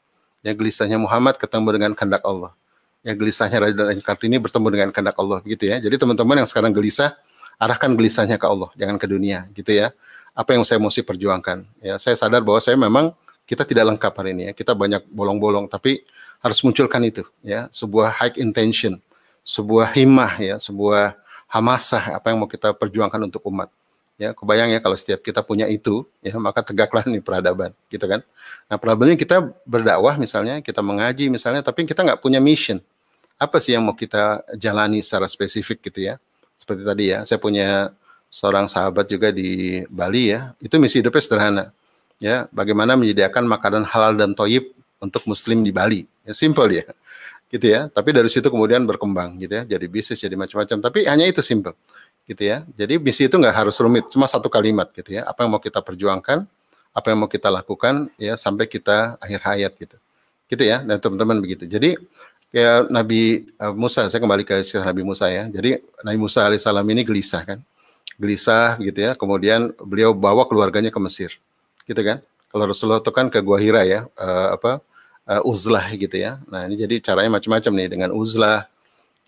Speaker 5: Ya, gelisahnya Muhammad ketemu dengan kehendak Allah. Ya, gelisahnya Raden Ajeng Kartini bertemu dengan kehendak Allah begitu ya. Jadi teman-teman yang sekarang gelisah, arahkan gelisahnya ke Allah, jangan ke dunia gitu ya. Apa yang saya mesti perjuangkan? Ya, saya sadar bahwa saya memang kita tidak lengkap hari ini ya. Kita banyak bolong-bolong, tapi harus munculkan itu ya, sebuah high intention, sebuah himmah ya, sebuah hamasah apa yang mau kita perjuangkan untuk umat. Ya, kebayang ya kalau setiap kita punya itu ya, maka tegaklah nih peradaban gitu kan. Nah, problemnya kita berdakwah misalnya, kita mengaji misalnya, tapi kita nggak punya mission. Apa sih yang mau kita jalani secara spesifik gitu ya. Seperti tadi ya, saya punya seorang sahabat juga di Bali ya, itu misi hidupnya sederhana. Ya, bagaimana menyediakan makanan halal dan thayyib untuk muslim di Bali. Ya, simple dia. Gitu ya. Tapi dari situ kemudian berkembang gitu ya, jadi bisnis, jadi macam-macam. Tapi hanya itu simple. Gitu ya. Jadi misi itu nggak harus rumit, cuma satu kalimat gitu ya. Apa yang mau kita perjuangkan, apa yang mau kita lakukan ya sampai kita akhir hayat gitu. Gitu ya. Dan teman-teman begitu. Jadi kayak Nabi Musa, saya kembali ke Nabi Musa ya. Jadi Nabi Musa alaihissalam ini gelisah kan. Gelisah gitu ya. Kemudian beliau bawa keluarganya ke Mesir. Gitu kan. Kalau Rasulullah itu kan ke Gua Hira ya, uzlah gitu ya. Nah, ini jadi caranya macam-macam nih, dengan uzlah,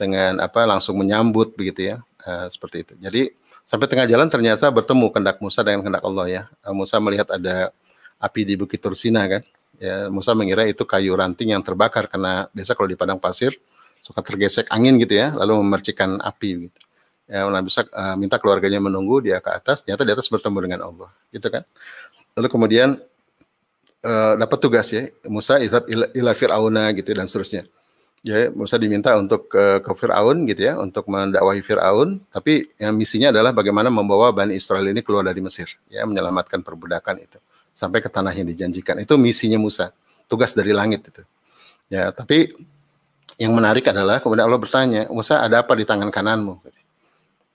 Speaker 5: dengan langsung menyambut begitu ya. Seperti itu. Jadi sampai tengah jalan ternyata bertemu kehendak Musa dengan kehendak Allah ya. Musa melihat ada api di Bukit Tursina kan. Ya, Musa mengira itu kayu ranting yang terbakar, karena biasa kalau di padang pasir suka tergesek angin gitu ya, lalu memercikan api gitu. Ya, Nabi Musa minta keluarganya menunggu dia ke atas, ternyata di atas bertemu dengan Allah, gitu kan. Lalu kemudian dapat tugas ya, Musa ila Fir'auna gitu dan seterusnya. Ya, Musa diminta untuk ke Fir'aun gitu ya, untuk mendakwahi Fir'aun, tapi yang misinya adalah bagaimana membawa Bani Israel ini keluar dari Mesir, ya, menyelamatkan perbudakan itu sampai ke tanah yang dijanjikan. Itu misinya Musa, tugas dari langit itu. Ya, tapi yang menarik adalah kemudian Allah bertanya, Musa, ada apa di tangan kananmu?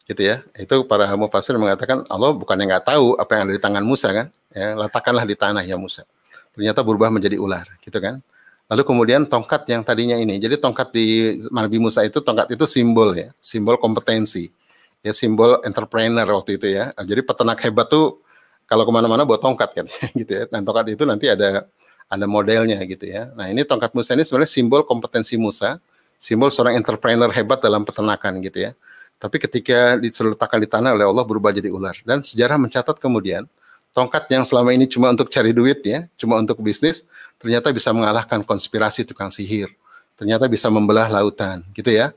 Speaker 5: Gitu ya. Itu para mufassir mengatakan Allah bukannya nggak tahu apa yang ada di tangan Musa kan? Ya, letakkanlah di tanah ya Musa. Ternyata berubah menjadi ular, gitu kan? Lalu kemudian tongkat yang tadinya ini, jadi tongkat di Nabi Musa itu, tongkat itu simbol ya, simbol kompetensi, ya, simbol entrepreneur waktu itu ya. Jadi peternak hebat tuh kalau kemana-mana bawa tongkat kan, gitu ya. Dan tongkat itu nanti ada modelnya gitu ya. Nah, ini tongkat Musa ini sebenarnya simbol kompetensi Musa, simbol seorang entrepreneur hebat dalam peternakan gitu ya. Tapi ketika diletakkan di tanah oleh Allah berubah jadi ular. Dan sejarah mencatat kemudian tongkat yang selama ini cuma untuk cari duit ya, cuma untuk bisnis, ternyata bisa mengalahkan konspirasi tukang sihir. Ternyata bisa membelah lautan gitu ya.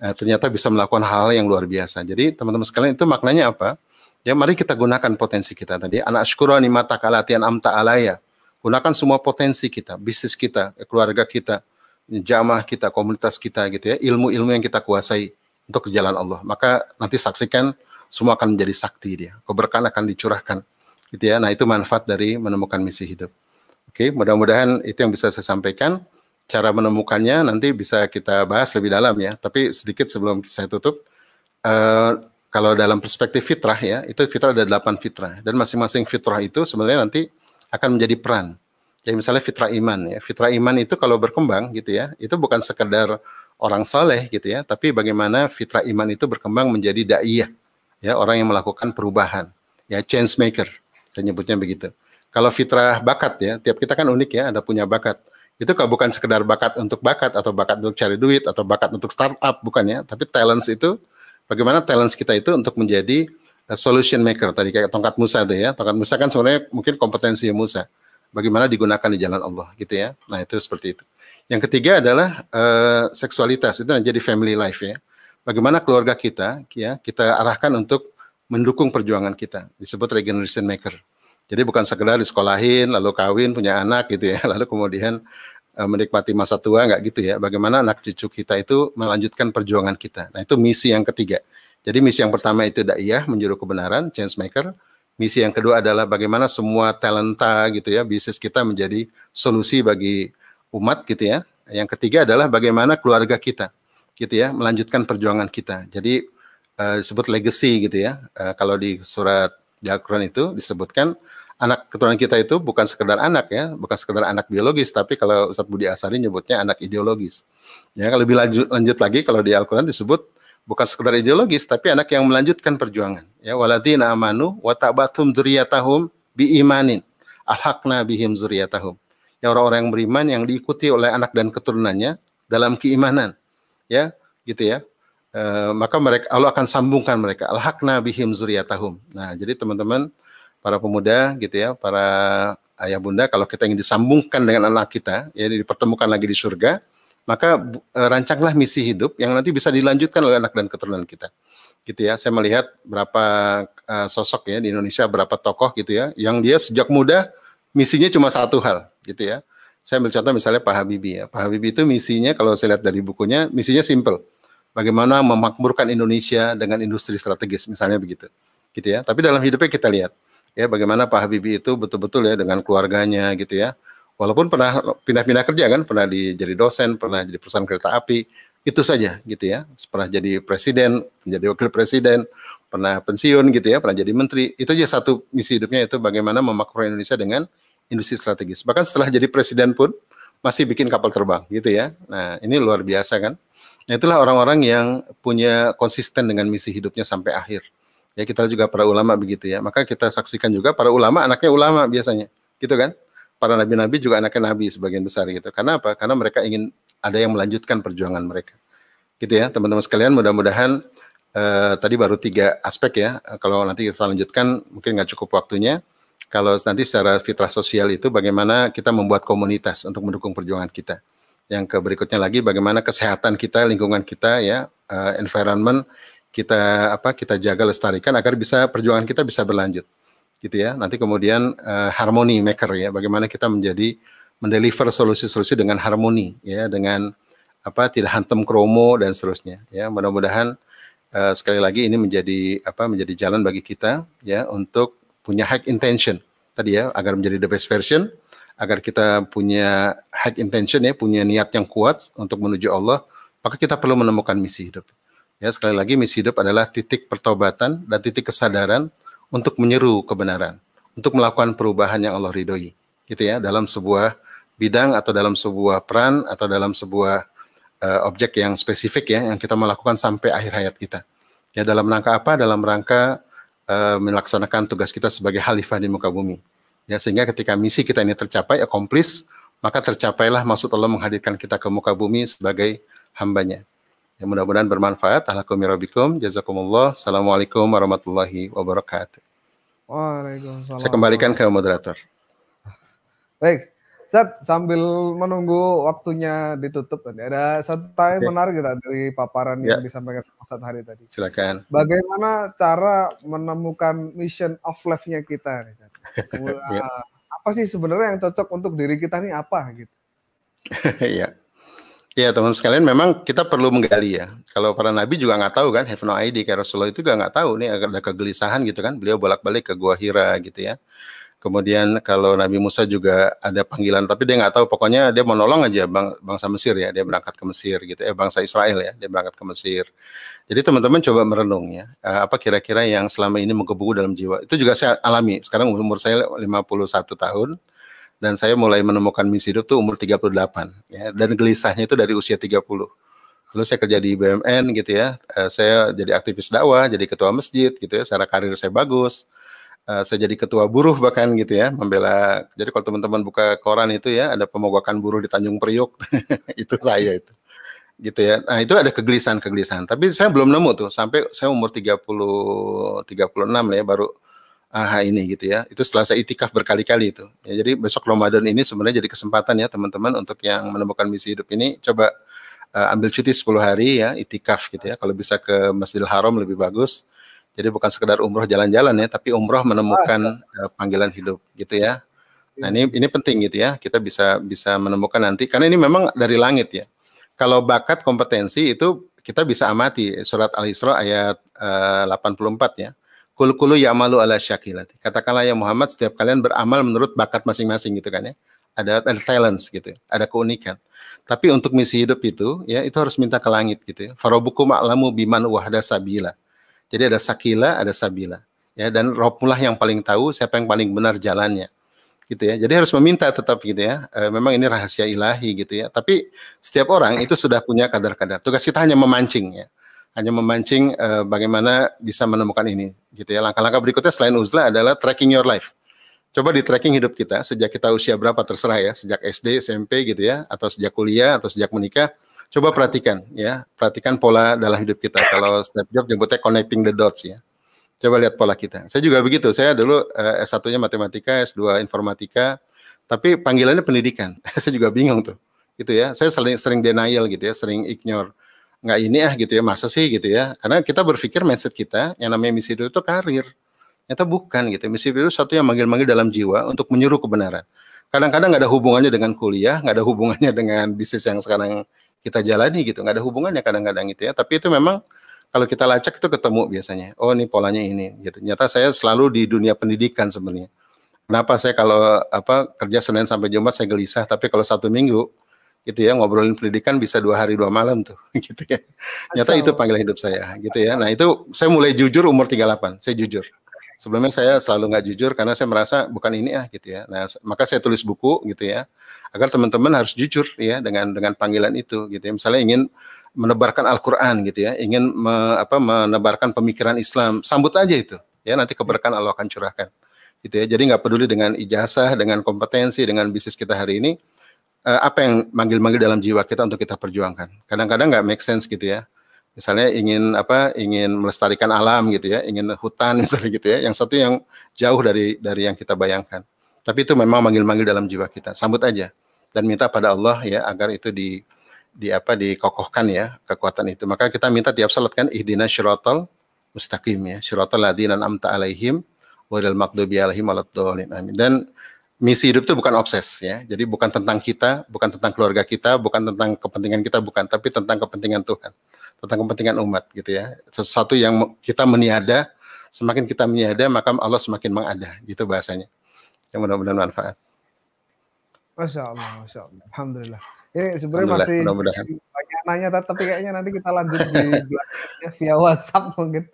Speaker 5: Ternyata bisa melakukan hal yang luar biasa. Jadi teman-teman sekalian, itu maknanya apa? Ya, mari kita gunakan potensi kita tadi. Ana asykura ni'mataka allati an'amta alayya. Gunakan semua potensi kita, bisnis kita, keluarga kita, jamaah kita, komunitas kita gitu ya, ilmu-ilmu yang kita kuasai untuk ke jalan Allah. Maka nanti saksikan semua akan menjadi sakti dia. Keberkahan akan dicurahkan. Gitu ya. Nah, itu manfaat dari menemukan misi hidup. Oke, mudah-mudahan itu yang bisa saya sampaikan. Cara menemukannya nanti bisa kita bahas lebih dalam ya. Tapi sedikit sebelum saya tutup, kalau dalam perspektif fitrah ya, itu fitrah ada 8 fitrah. Dan masing-masing fitrah itu sebenarnya nanti akan menjadi peran. Jadi misalnya fitrah iman ya. Fitrah iman itu kalau berkembang gitu ya, itu bukan sekedar orang soleh gitu ya, tapi bagaimana fitrah iman itu berkembang menjadi da'iyah, ya, orang yang melakukan perubahan, ya change maker, saya nyebutnya begitu. Kalau fitrah bakat ya, tiap kita kan unik ya, ada punya bakat. Itu bukan sekedar bakat untuk bakat atau bakat untuk cari duit atau bakat untuk startup, bukan ya. Tapi talents itu, bagaimana talents kita itu untuk menjadi solution maker. Tadi kayak tongkat Musa itu ya. Tongkat Musa kan sebenarnya mungkin kompetensi Musa. Bagaimana digunakan di jalan Allah gitu ya. Nah itu seperti itu. Yang ketiga adalah seksualitas, itu menjadi family life ya. Bagaimana keluarga kita ya, kita arahkan untuk mendukung perjuangan kita. Disebut regeneration maker. Jadi bukan sekedar disekolahin, lalu kawin, punya anak gitu ya, lalu kemudian menikmati masa tua, nggak gitu ya. Bagaimana anak cucu kita itu melanjutkan perjuangan kita. Nah itu misi yang ketiga. Jadi misi yang pertama itu daiyah, menjuru kebenaran, change maker. Misi yang kedua adalah bagaimana semua talenta gitu ya, bisnis kita menjadi solusi bagi umat gitu ya. Yang ketiga adalah bagaimana keluarga kita gitu ya, melanjutkan perjuangan kita. Jadi disebut legacy gitu ya. Kalau di surat di Al-Quran itu disebutkan anak keturunan kita itu bukan sekedar anak ya, bukan sekedar anak biologis, tapi kalau Ustadz Budi Asari nyebutnya anak ideologis. Ya, kalau lebih lanjut lagi kalau di Al-Quran disebut bukan sekedar ideologis, tapi anak yang melanjutkan perjuangan. Ya, waladina amanu wa tabatum dzurriyyatahum biimanin alhaqna bihim dzurriyyatahum. Ya, orang-orang yang beriman yang diikuti oleh anak dan keturunannya dalam keimanan. Ya, gitu ya. Maka mereka Allah akan sambungkan mereka alhaqna bihim dzurriyyatahum. Nah, jadi teman-teman para pemuda gitu ya, para ayah bunda, kalau kita ingin disambungkan dengan anak kita, ya dipertemukan lagi di surga, maka rancanglah misi hidup yang nanti bisa dilanjutkan oleh anak dan keturunan kita. Gitu ya. Saya melihat berapa sosok ya di Indonesia, berapa tokoh gitu ya, yang dia sejak muda misinya cuma satu hal, gitu ya. Saya ambil contoh misalnya Pak Habibie ya. Pak Habibie itu misinya kalau saya lihat dari bukunya, misinya simple. Bagaimana memakmurkan Indonesia dengan industri strategis, misalnya begitu, gitu ya. Tapi dalam hidupnya kita lihat, ya bagaimana Pak Habibie itu betul-betul ya dengan keluarganya, gitu ya. Walaupun pernah pindah-pindah kerja kan, pernah jadi dosen, pernah jadi perusahaan kereta api, itu saja, gitu ya. Pernah jadi presiden, menjadi wakil presiden, pernah pensiun, gitu ya, pernah jadi menteri. Itu aja satu misi hidupnya, itu bagaimana memakmurkan Indonesia dengan industri strategis. Bahkan setelah jadi presiden pun masih bikin kapal terbang, gitu ya. Nah, ini luar biasa kan. Nah, itulah orang-orang yang punya konsisten dengan misi hidupnya sampai akhir. Ya, kita juga para ulama begitu ya. Maka kita saksikan juga para ulama anaknya ulama biasanya, gitu kan? Para nabi-nabi juga anaknya nabi sebagian besar gitu. Karena apa? Karena mereka ingin ada yang melanjutkan perjuangan mereka. Gitu ya, teman-teman sekalian, mudah-mudahan tadi baru 3 aspek ya. Kalau nanti kita lanjutkan mungkin nggak cukup waktunya. Kalau nanti secara fitrah sosial itu bagaimana kita membuat komunitas untuk mendukung perjuangan kita. Yang berikutnya lagi bagaimana kesehatan kita, lingkungan kita ya, environment kita jaga lestarikan agar bisa perjuangan kita bisa berlanjut. Gitu ya. Nanti kemudian harmony maker ya, bagaimana kita mendeliver solusi-solusi dengan harmoni ya, dengan tidak hantam kromo dan seterusnya ya. Mudah-mudahan sekali lagi ini menjadi jalan bagi kita ya untuk punya high intention tadi ya, agar menjadi the best version, agar kita punya high intention ya, punya niat yang kuat untuk menuju Allah, maka kita perlu menemukan misi hidup. Ya, sekali lagi misi hidup adalah titik pertobatan dan titik kesadaran untuk menyeru kebenaran, untuk melakukan perubahan yang Allah ridhoi, gitu ya, dalam sebuah bidang atau dalam sebuah peran atau dalam sebuah objek yang spesifik ya, yang kita melakukan sampai akhir hayat kita. Ya, dalam rangka apa? Dalam rangka melaksanakan tugas kita sebagai khalifah di muka bumi. Ya, sehingga ketika misi kita ini tercapai, accomplish, maka tercapailah maksud Allah menghadirkan kita ke muka bumi sebagai hambanya. Ya, mudah-mudahan bermanfaat. Alhamdulillah, jazakumullah. Assalamualaikum warahmatullahi wabarakatuh.
Speaker 2: Waalaikumsalam.
Speaker 5: Saya kembalikan ke moderator.
Speaker 2: Baik, Ustaz, sambil menunggu waktunya ditutup tadi, ada satu tanya menarik kita dari paparan yang disampaikan Ustaz hari tadi.
Speaker 5: Silakan.
Speaker 2: Bagaimana cara menemukan mission of life-nya kita? Apa sih sebenarnya yang cocok untuk diri kita nih apa gitu?
Speaker 5: Iya. Ya teman-teman sekalian, memang kita perlu menggali ya. Kalau para nabi juga nggak tahu kan, have no idea, kayak Rasulullah itu juga nggak tahu nih, ada kegelisahan gitu kan. Beliau bolak-balik ke Gua Hira gitu ya. Kemudian kalau Nabi Musa juga ada panggilan, tapi dia nggak tahu, pokoknya dia menolong aja bangsa Mesir ya, dia berangkat ke Mesir gitu ya, bangsa Israel ya, dia berangkat ke Mesir. Jadi teman-teman coba merenung ya, apa kira-kira yang selama ini menggebu dalam jiwa. Itu juga saya alami, sekarang umur saya 51 tahun, dan saya mulai menemukan misi hidup tuh umur 38 ya, dan gelisahnya itu dari usia 30. Lalu saya kerja di BUMN gitu ya, saya jadi aktivis dakwah, jadi ketua masjid gitu ya, secara karir saya bagus. saya jadi ketua buruh bahkan gitu ya, membela. Jadi kalau teman-teman buka koran itu ya, ada pemogokan buruh di Tanjung Priok, itu saya itu. Gitu ya. Nah, itu ada kegelisahan. Tapi saya belum nemu tuh sampai saya umur 36 ya baru ini gitu ya. Itu setelah saya itikaf berkali-kali itu. Ya, jadi besok Ramadan ini sebenarnya jadi kesempatan ya teman-teman untuk yang menemukan misi hidup ini coba ambil cuti 10 hari ya, itikaf gitu ya. Kalau bisa ke Masjidil Haram lebih bagus. Jadi bukan sekedar umroh jalan-jalan ya, tapi umroh menemukan panggilan hidup gitu ya. Nah, ini penting gitu ya. Kita bisa menemukan nanti karena ini memang dari langit ya. Kalau bakat kompetensi itu kita bisa amati surat Al-Isra ayat 84 ya. Kul ya'malu ala syakilati. Katakanlah ya Muhammad, setiap kalian beramal menurut bakat masing-masing gitu kan ya. Ada talents gitu, ada keunikan. Tapi untuk misi hidup itu ya itu harus minta ke langit gitu ya. Farabukum a'lamu biman wahda sabila. Jadi ada sakila, ada sabila. Ya, dan Rabbullah yang paling tahu siapa yang paling benar jalannya. Gitu ya. Jadi harus meminta tetap gitu ya. Memang ini rahasia ilahi gitu ya. Tapi setiap orang itu sudah punya kadar-kadar. Tugas kita hanya memancing ya. Hanya memancing bagaimana bisa menemukan ini gitu ya. Langkah-langkah berikutnya selain uzlah adalah tracking your life. Coba di tracking hidup kita sejak kita usia berapa terserah ya, sejak SD, SMP gitu ya, atau sejak kuliah atau sejak menikah. Coba perhatikan ya, perhatikan pola dalam hidup kita. Kalau Steve Jobs nyebutnya connecting the dots ya. Coba lihat pola kita. Saya juga begitu. Saya dulu S1-nya matematika, S2 informatika, tapi panggilannya pendidikan. Saya juga bingung tuh. Gitu ya. Saya sering denial gitu ya, sering ignore. Nggak ini gitu ya, masa sih gitu ya. Karena kita berpikir mindset kita yang namanya misi hidup itu karir. Ternyata bukan gitu. Misi hidup itu satu yang manggil-manggil dalam jiwa untuk menyuruh kebenaran. Kadang-kadang nggak ada hubungannya dengan kuliah, nggak ada hubungannya dengan bisnis yang sekarang kita jalani gitu, nggak ada hubungannya kadang-kadang gitu ya. Tapi itu memang kalau kita lacak itu ketemu biasanya. Oh ini polanya ini gitu. Ternyata saya selalu di dunia pendidikan sebenarnya. Kenapa saya kalau kerja Senin sampai Jumat saya gelisah, tapi kalau Sabtu Minggu gitu ya ngobrolin pendidikan bisa 2 hari 2 malam tuh gitu ya. Ternyata itu panggilan hidup saya gitu ya. Nah itu saya mulai jujur umur 38, saya jujur. Sebelumnya saya selalu nggak jujur karena saya merasa bukan ini gitu ya. Nah maka saya tulis buku gitu ya. Agar teman-teman harus jujur ya dengan panggilan itu gitu ya. Misalnya ingin menebarkan Al-Qur'an gitu ya, ingin menebarkan pemikiran Islam, sambut aja itu. Ya nanti keberkahan Allah akan curahkan. Gitu ya. Jadi nggak peduli dengan ijazah, dengan kompetensi, dengan bisnis kita hari ini, apa yang manggil-manggil dalam jiwa kita untuk kita perjuangkan. Kadang-kadang nggak make sense gitu ya. Misalnya ingin melestarikan alam gitu ya, ingin hutan misalnya gitu ya. Yang satu yang jauh dari yang kita bayangkan. Tapi itu memang manggil-manggil dalam jiwa kita. Sambut aja dan minta pada Allah ya agar itu dikokohkan ya kekuatan itu. Maka kita minta tiap salat kan ihdinas syiratal mustaqim ya, syiratal ladzina an'amta alaihim ghairil maghdubi alaihim waladdallin. Amin. Dan misi hidup itu bukan obses ya. Jadi bukan tentang kita, bukan tentang keluarga kita, bukan tentang kepentingan kita bukan, tapi tentang kepentingan Tuhan, tentang kepentingan umat gitu ya. Sesuatu yang kita meniada, semakin kita meniada maka Allah semakin mengada gitu bahasanya. Yang mudah-mudahan manfaat.
Speaker 2: Masya Allah. Alhamdulillah. Ini sebenarnya masih banyak nanya, tapi kayaknya nanti kita lanjut di belakangnya via WhatsApp mungkin.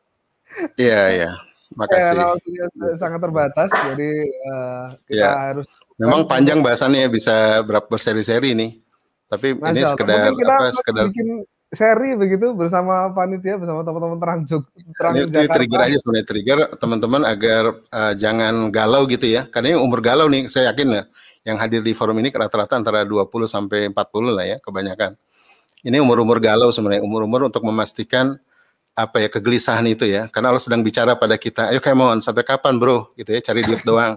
Speaker 5: Iya. Makasih.
Speaker 2: Ya, sangat terbatas, jadi kita harus.
Speaker 5: Memang panjang bahasannya bisa berseri-seri nih. Tapi
Speaker 2: Masya
Speaker 5: ini
Speaker 2: Allah.
Speaker 5: sekedar
Speaker 2: bikin seri begitu bersama panitia, bersama teman-teman terang
Speaker 5: ini trigger aja sebenarnya, trigger teman-teman agar jangan galau gitu ya. Karena ini umur galau nih, saya yakin ya. Yang hadir di forum ini rata-rata antara 20 sampai 40 lah ya, kebanyakan. Ini umur-umur galau sebenarnya, umur-umur untuk memastikan kegelisahan itu ya. Karena Allah sedang bicara pada kita, ayo Kemon, sampai kapan bro? Gitu ya, cari duit doang.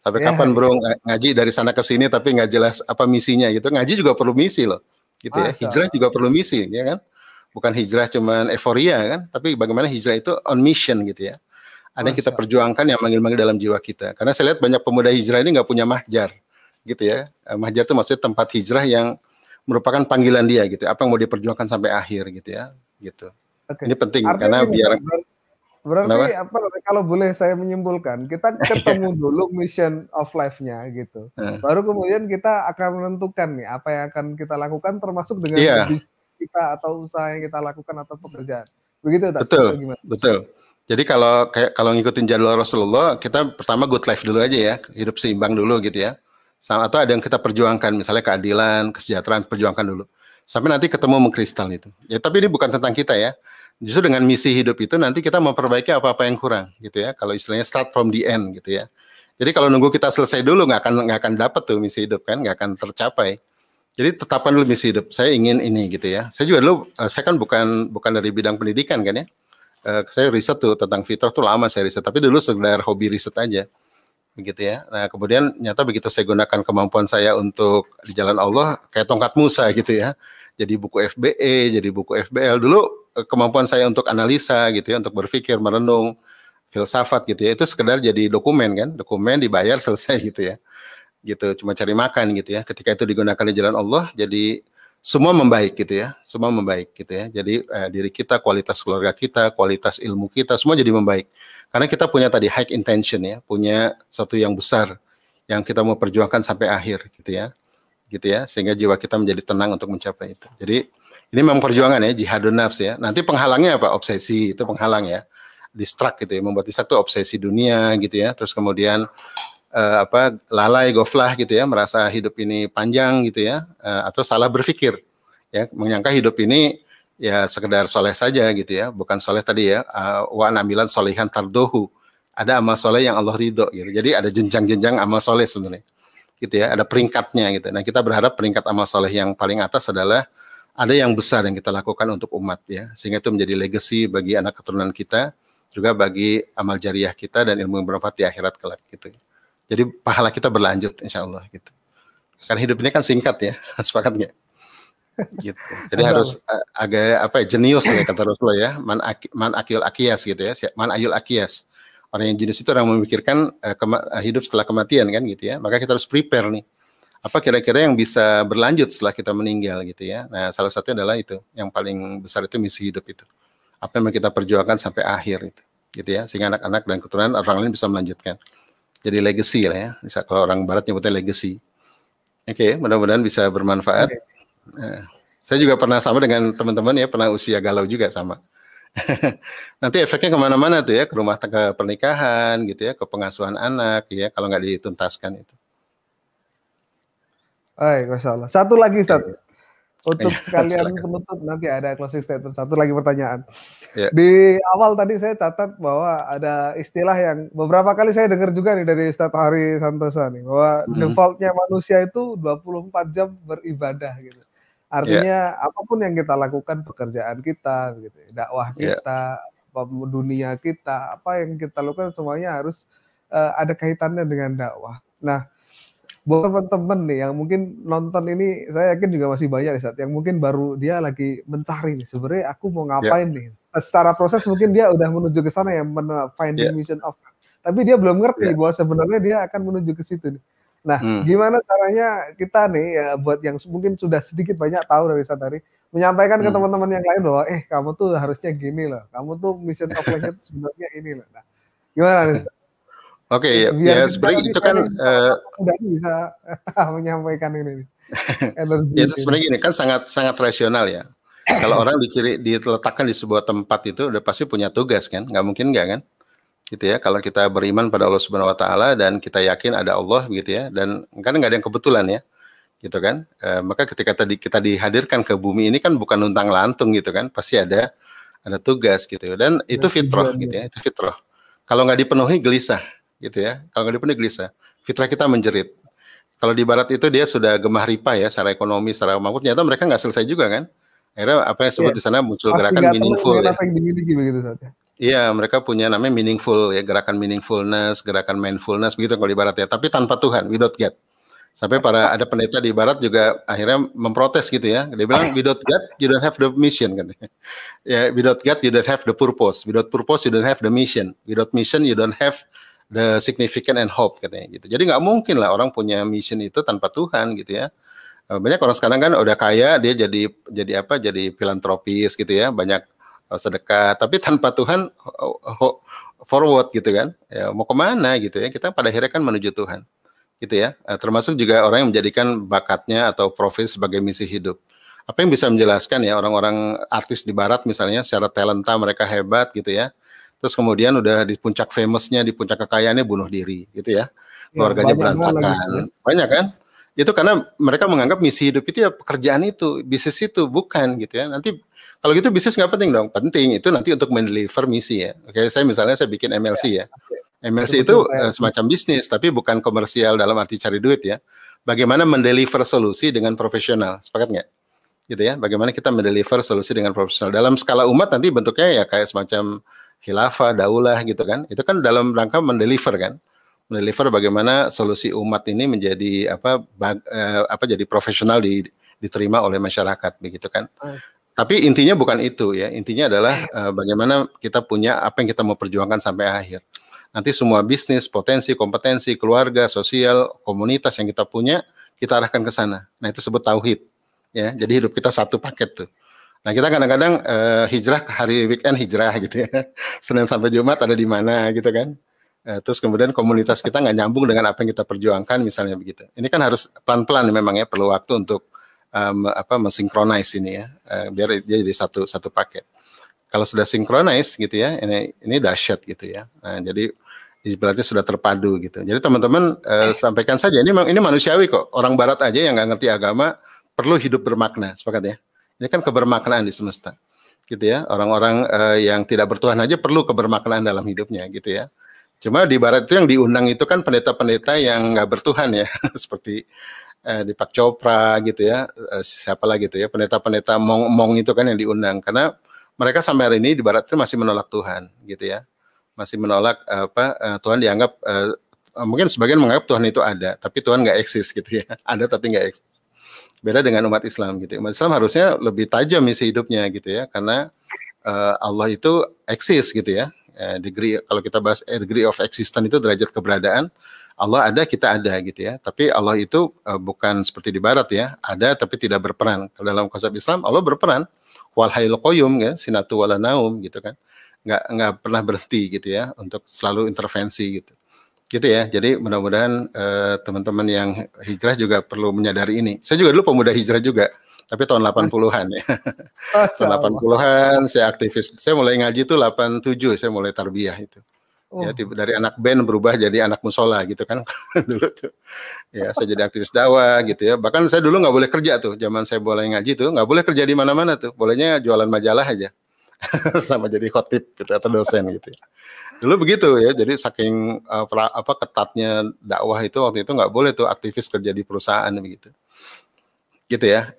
Speaker 5: Sampai kapan bro ngaji dari sana ke sini tapi nggak jelas apa misinya gitu. Ngaji juga perlu misi loh. Gitu ya. Hijrah juga perlu misi ya kan. Bukan hijrah cuman euforia kan, tapi bagaimana hijrah itu on mission gitu ya. Ada yang kita perjuangkan yang manggil-manggil dalam jiwa kita. Karena saya lihat banyak pemuda hijrah ini nggak punya mahjar gitu ya. Mahjar itu maksudnya tempat hijrah yang merupakan panggilan dia gitu. Apa yang mau diperjuangkan sampai akhir gitu ya. Gitu. Ini penting karena biar
Speaker 2: berarti kalau boleh saya menyimpulkan, kita ketemu dulu mission of life-nya gitu. Baru kemudian kita akan menentukan nih apa yang akan kita lakukan termasuk dengan bisnis kita atau usaha yang kita lakukan atau pekerjaan. Begitu tak?
Speaker 5: Betul. Jadi kalau ngikutin jadwal Rasulullah, kita pertama good life dulu aja ya, hidup seimbang dulu gitu ya. Atau ada yang kita perjuangkan, misalnya keadilan, kesejahteraan, perjuangkan dulu. Sampai nanti ketemu mengkristal itu. Ya, tapi ini bukan tentang kita ya. Justru dengan misi hidup itu nanti kita memperbaiki apa-apa yang kurang gitu ya. Kalau istilahnya start from the end gitu ya. Jadi kalau nunggu kita selesai dulu nggak akan dapat tuh misi hidup kan, nggak akan tercapai. Jadi tetapkan dulu misi hidup. Saya ingin ini gitu ya. Saya juga dulu saya kan bukan dari bidang pendidikan kan ya. Saya riset tuh tentang fitrah tuh lama saya riset, tapi dulu sekedar hobi riset aja. Begitu ya. Nah, kemudian nyata begitu saya gunakan kemampuan saya untuk di jalan Allah kayak tongkat Musa gitu ya. Jadi buku FBE, jadi buku FBL. Dulu kemampuan saya untuk analisa gitu ya, untuk berpikir, merenung, filsafat gitu ya, itu sekedar jadi dokumen kan, dokumen dibayar selesai gitu ya. Gitu, cuma cari makan gitu ya. Ketika itu digunakan di jalan Allah, jadi semua membaik gitu ya, semua membaik gitu ya. Jadi diri kita, kualitas keluarga kita, kualitas ilmu kita, semua jadi membaik. Karena kita punya tadi high intention ya, punya sesuatu yang besar yang kita mau perjuangkan sampai akhir gitu ya, sehingga jiwa kita menjadi tenang untuk mencapai itu. Jadi ini memang perjuangan ya, jihadun nafs ya. Nanti penghalangnya apa? Obsesi itu penghalang ya, distract gitu ya, membuat distract itu obsesi dunia gitu ya. Terus kemudian lalai, goflah gitu ya, merasa hidup ini panjang gitu ya, atau salah berpikir ya, menyangka hidup ini ya sekedar soleh saja gitu ya, bukan soleh tadi ya, wa namilan solehan tardohu, ada amal soleh yang Allah ridho gitu. Jadi ada jenjang-jenjang amal soleh sebenarnya gitu ya, ada peringkatnya gitu. Nah kita berharap peringkat amal soleh yang paling atas adalah ada yang besar yang kita lakukan untuk umat ya, sehingga itu menjadi legacy bagi anak keturunan kita, juga bagi amal jariah kita dan ilmu yang bermanfaat di akhirat kelak gitu. Jadi pahala kita berlanjut insya Allah gitu. Karena hidup ini kan singkat ya, sepakat nggak? Gitu. Jadi harus agak jenius ya kata Rasulullah ya, man akil akiyas gitu ya, man ayul akiyas. Orang yang jenius itu orang memikirkan hidup setelah kematian kan gitu ya. Maka kita harus prepare nih. Apa kira-kira yang bisa berlanjut setelah kita meninggal gitu ya. Nah, salah satunya adalah itu, yang paling besar itu misi hidup itu. Apa yang kita perjuangkan sampai akhir itu, gitu ya. Sehingga anak-anak dan keturunan orang lain bisa melanjutkan. Jadi legacy lah ya. Bisa kalau orang barat nyebutnya legacy. Oke, mudah-mudahan bisa bermanfaat. Nah, saya juga pernah sama dengan teman-teman ya, pernah usia galau juga sama. Nanti efeknya kemana-mana tuh ya, ke rumah tangga pernikahan gitu ya, ke pengasuhan anak ya, kalau nggak dituntaskan itu.
Speaker 2: Baik, Masya Allah. Satu lagi Ustaz, untuk sekalian penutup nanti ada closing statement. Satu lagi pertanyaan. Ya. Di awal tadi saya catat bahwa ada istilah yang beberapa kali saya dengar juga nih dari Ustaz Hari Santoso nih, bahwa defaultnya manusia itu 24 jam beribadah gitu. Artinya apapun yang kita lakukan, pekerjaan kita, gitu, dakwah kita, dunia kita, apa yang kita lakukan semuanya harus ada kaitannya dengan dakwah. Nah, buat teman-teman nih yang mungkin nonton ini, saya yakin juga masih banyak nih, yang mungkin baru dia lagi mencari nih, sebenarnya aku mau ngapain nih. Secara proses mungkin dia udah menuju ke sana ya, finding mission of God. Tapi dia belum ngerti bahwa sebenarnya dia akan menuju ke situ nih. Nah, gimana caranya kita nih ya, buat yang mungkin sudah sedikit banyak tahu dari Ustaz Hari, menyampaikan ke teman-teman yang lain bahwa kamu tuh harusnya gini loh, kamu tuh mission of life sebenarnya ini loh. Nah, gimana nih?
Speaker 5: Oke, ya sebenarnya itu kan
Speaker 2: bisa menyampaikan ini.
Speaker 5: Itu sebenarnya gini kan sangat rasional ya. Kalau orang diletakkan di sebuah tempat itu udah pasti punya tugas kan, nggak mungkin nggak kan? Gitu ya, kalau kita beriman pada Allah Subhanahu Wa Taala dan kita yakin ada Allah gitu ya, dan kan nggak ada yang kebetulan ya, gitu kan, maka ketika tadi kita dihadirkan ke bumi ini kan bukan nuntang lantung gitu kan, pasti ada tugas gitu, dan itu fitrah gitu ya, itu fitrah. Kalau nggak dipenuhi gelisah gitu ya, kalau nggak dipenuhi gelisah, fitrah kita menjerit. Kalau di Barat itu dia sudah gemah ripah ya, secara ekonomi, secara mampu, ternyata mereka nggak selesai juga kan. Akhirnya apa yang disebut di sana muncul gerakan meaningful ya. Iya, mereka punya namanya meaningful ya, gerakan meaningfulness, gerakan mindfulness begitu kalau di Barat ya, tapi tanpa Tuhan, without God. Sampai ada pendeta di Barat juga akhirnya memprotes gitu ya. Dia bilang without God you don't have the mission kan. Ya, without God you don't have the purpose. Without purpose you don't have the mission. Without mission you don't have the significant and hope katanya gitu. Jadi nggak mungkin lah orang punya mission itu tanpa Tuhan gitu ya. Banyak orang sekarang kan udah kaya, dia jadi filantropis gitu ya, banyak sedekah, tapi tanpa Tuhan forward gitu kan, ya, mau kemana gitu ya, kita pada akhirnya kan menuju Tuhan gitu ya. Termasuk juga orang yang menjadikan bakatnya atau profesi sebagai misi hidup. Apa yang bisa menjelaskan ya, orang-orang artis di Barat misalnya secara talenta mereka hebat gitu ya, terus kemudian udah di puncak famousnya, di puncak kekayaannya bunuh diri gitu ya, keluarganya berantakan, banyak kan. Itu karena mereka menganggap misi hidup itu ya pekerjaan itu, bisnis itu, bukan gitu ya. Nanti Kalau gitu bisnis nggak penting dong. Penting itu nanti untuk mendeliver misi ya. Oke, saya bikin MLC ya. MLC itu semacam bisnis, tapi bukan komersial dalam arti cari duit ya. Bagaimana mendeliver solusi dengan profesional, sepakat nggak? Gitu ya. Bagaimana kita mendeliver solusi dengan profesional. Dalam skala umat nanti bentuknya ya kayak semacam khilafah, daulah gitu kan. Itu kan dalam rangka mendeliver kan. Mendeliver bagaimana solusi umat ini menjadi jadi profesional diterima oleh masyarakat begitu kan. Tapi intinya bukan itu ya. Intinya adalah bagaimana kita punya apa yang kita mau perjuangkan sampai akhir. Nanti semua bisnis, potensi, kompetensi, keluarga, sosial, komunitas yang kita punya, kita arahkan ke sana. Nah, itu disebut tauhid. Ya, jadi hidup kita satu paket tuh. Nah, kita kadang-kadang hijrah hari weekend hijrah gitu ya. Senin sampai Jumat ada di mana gitu kan. Terus kemudian komunitas kita nggak nyambung dengan apa yang kita perjuangkan misalnya begitu. Ini kan harus pelan-pelan memang ya, perlu waktu untuk mensinkronis ini ya, biar dia jadi satu paket. Kalau sudah sinkronis gitu ya, ini dahsyat gitu ya. Nah, jadi berarti sudah terpadu gitu. Jadi teman-teman sampaikan saja, ini manusiawi kok. Orang Barat aja yang nggak ngerti agama perlu hidup bermakna, sepakat ya. Ini kan kebermaknaan di semesta, gitu ya. Orang-orang yang tidak bertuhan aja perlu kebermaknaan dalam hidupnya, gitu ya. Cuma di Barat itu yang diundang itu kan pendeta-pendeta yang nggak bertuhan ya, seperti Deepak Chopra gitu ya, siapa lagi gitu ya, pendeta-pendeta mong itu kan yang diundang, karena mereka sampai hari ini di Barat itu masih menolak Tuhan gitu ya, masih menolak Tuhan dianggap mungkin sebagian menganggap Tuhan itu ada, tapi Tuhan nggak eksis gitu ya, ada tapi nggak eksis. Beda dengan umat Islam gitu. Umat Islam harusnya lebih tajam misi hidupnya gitu ya, karena Allah itu eksis gitu ya. Kalau kita bahas degree of existence itu derajat keberadaan. Allah ada, kita ada gitu ya. Tapi Allah itu bukan seperti di Barat ya, ada tapi tidak berperan. Kalau dalam konsep Islam Allah berperan. Wal hayyul qayyum ya, sinatu wala naum gitu kan. Nggak pernah berhenti gitu ya untuk selalu intervensi gitu. Gitu ya. Jadi mudah-mudahan teman-teman yang hijrah juga perlu menyadari ini. Saya juga dulu pemuda hijrah juga, tapi tahun 80-an ya. Tahun 80-an saya aktivis. Saya mulai ngaji itu 87, saya mulai tarbiyah itu. Ya, dari anak band berubah jadi anak musola gitu kan dulu tuh. Ya, saya jadi aktivis dakwah gitu ya. Bahkan saya dulu nggak boleh kerja tuh. Zaman saya boleh ngaji tuh nggak boleh kerja di mana-mana tuh. Bolehnya jualan majalah aja. Sama jadi khotib gitu, atau dosen gitu. Dulu begitu ya. Jadi saking ketatnya dakwah itu waktu itu nggak boleh tuh aktivis kerja di perusahaan begitu. Gitu ya.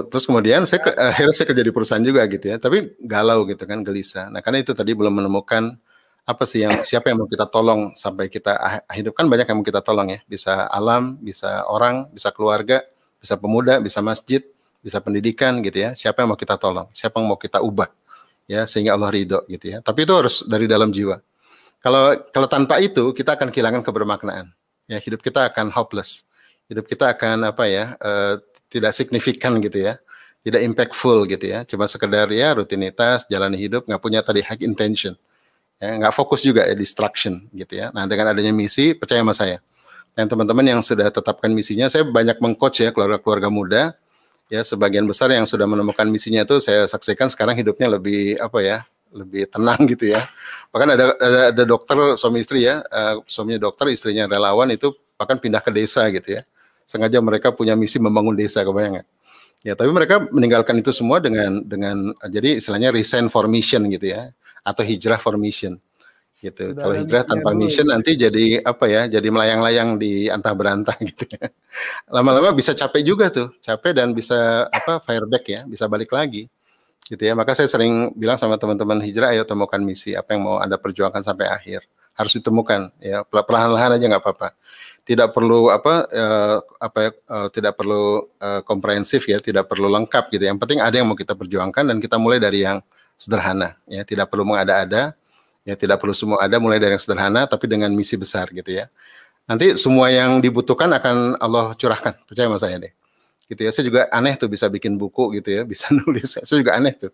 Speaker 5: Terus kemudian akhirnya saya kerja di perusahaan juga gitu ya. Tapi galau gitu kan, gelisah. Nah, karena itu tadi belum menemukan siapa yang mau kita tolong sampai kita hidup. Kan banyak yang mau kita tolong ya, bisa alam, bisa orang, bisa keluarga, bisa pemuda, bisa masjid, bisa pendidikan gitu ya. Siapa yang mau kita tolong, siapa yang mau kita ubah ya, sehingga Allah ridho gitu ya. Tapi itu harus dari dalam jiwa. Kalau tanpa itu kita akan kehilangan kebermaknaan ya, hidup kita akan hopeless, hidup kita akan tidak signifikan gitu ya, tidak impactful gitu ya, cuma sekedar ya rutinitas, jalani hidup, nggak punya tadi high intention. Ya, nggak fokus juga ya, distraction gitu ya. Nah, dengan adanya misi, percaya sama saya. Dan teman-teman yang sudah tetapkan misinya, saya banyak meng-coach ya keluarga-keluarga muda. Ya, sebagian besar yang sudah menemukan misinya itu saya saksikan sekarang hidupnya lebih lebih tenang gitu ya. Bahkan ada dokter suami istri ya, suaminya dokter, istrinya relawan itu bahkan pindah ke desa gitu ya. Sengaja mereka punya misi membangun desa, kebayang nggak? Ya, tapi mereka meninggalkan itu semua dengan jadi istilahnya resign for mission gitu ya. Atau hijrah for mission gitu. Kalau hijrah tanpa mission nanti jadi jadi melayang-layang di antah berantah gitu ya. Lama-lama bisa capek juga tuh, capek dan bisa fire back ya, bisa balik lagi gitu ya. Maka saya sering bilang sama teman-teman hijrah, ayo temukan misi apa yang mau Anda perjuangkan sampai akhir. Harus ditemukan ya, perlahan-lahan aja nggak apa-apa. Tidak perlu tidak perlu komprehensif ya, tidak perlu lengkap gitu. Yang penting ada yang mau kita perjuangkan dan kita mulai dari yang sederhana ya, tidak perlu mengada-ada ya, tidak perlu semua ada, mulai dari yang sederhana tapi dengan misi besar gitu ya. Nanti semua yang dibutuhkan akan Allah curahkan, percaya sama saya deh gitu ya. Saya juga aneh tuh bisa bikin buku gitu ya, bisa nulis, saya juga aneh tuh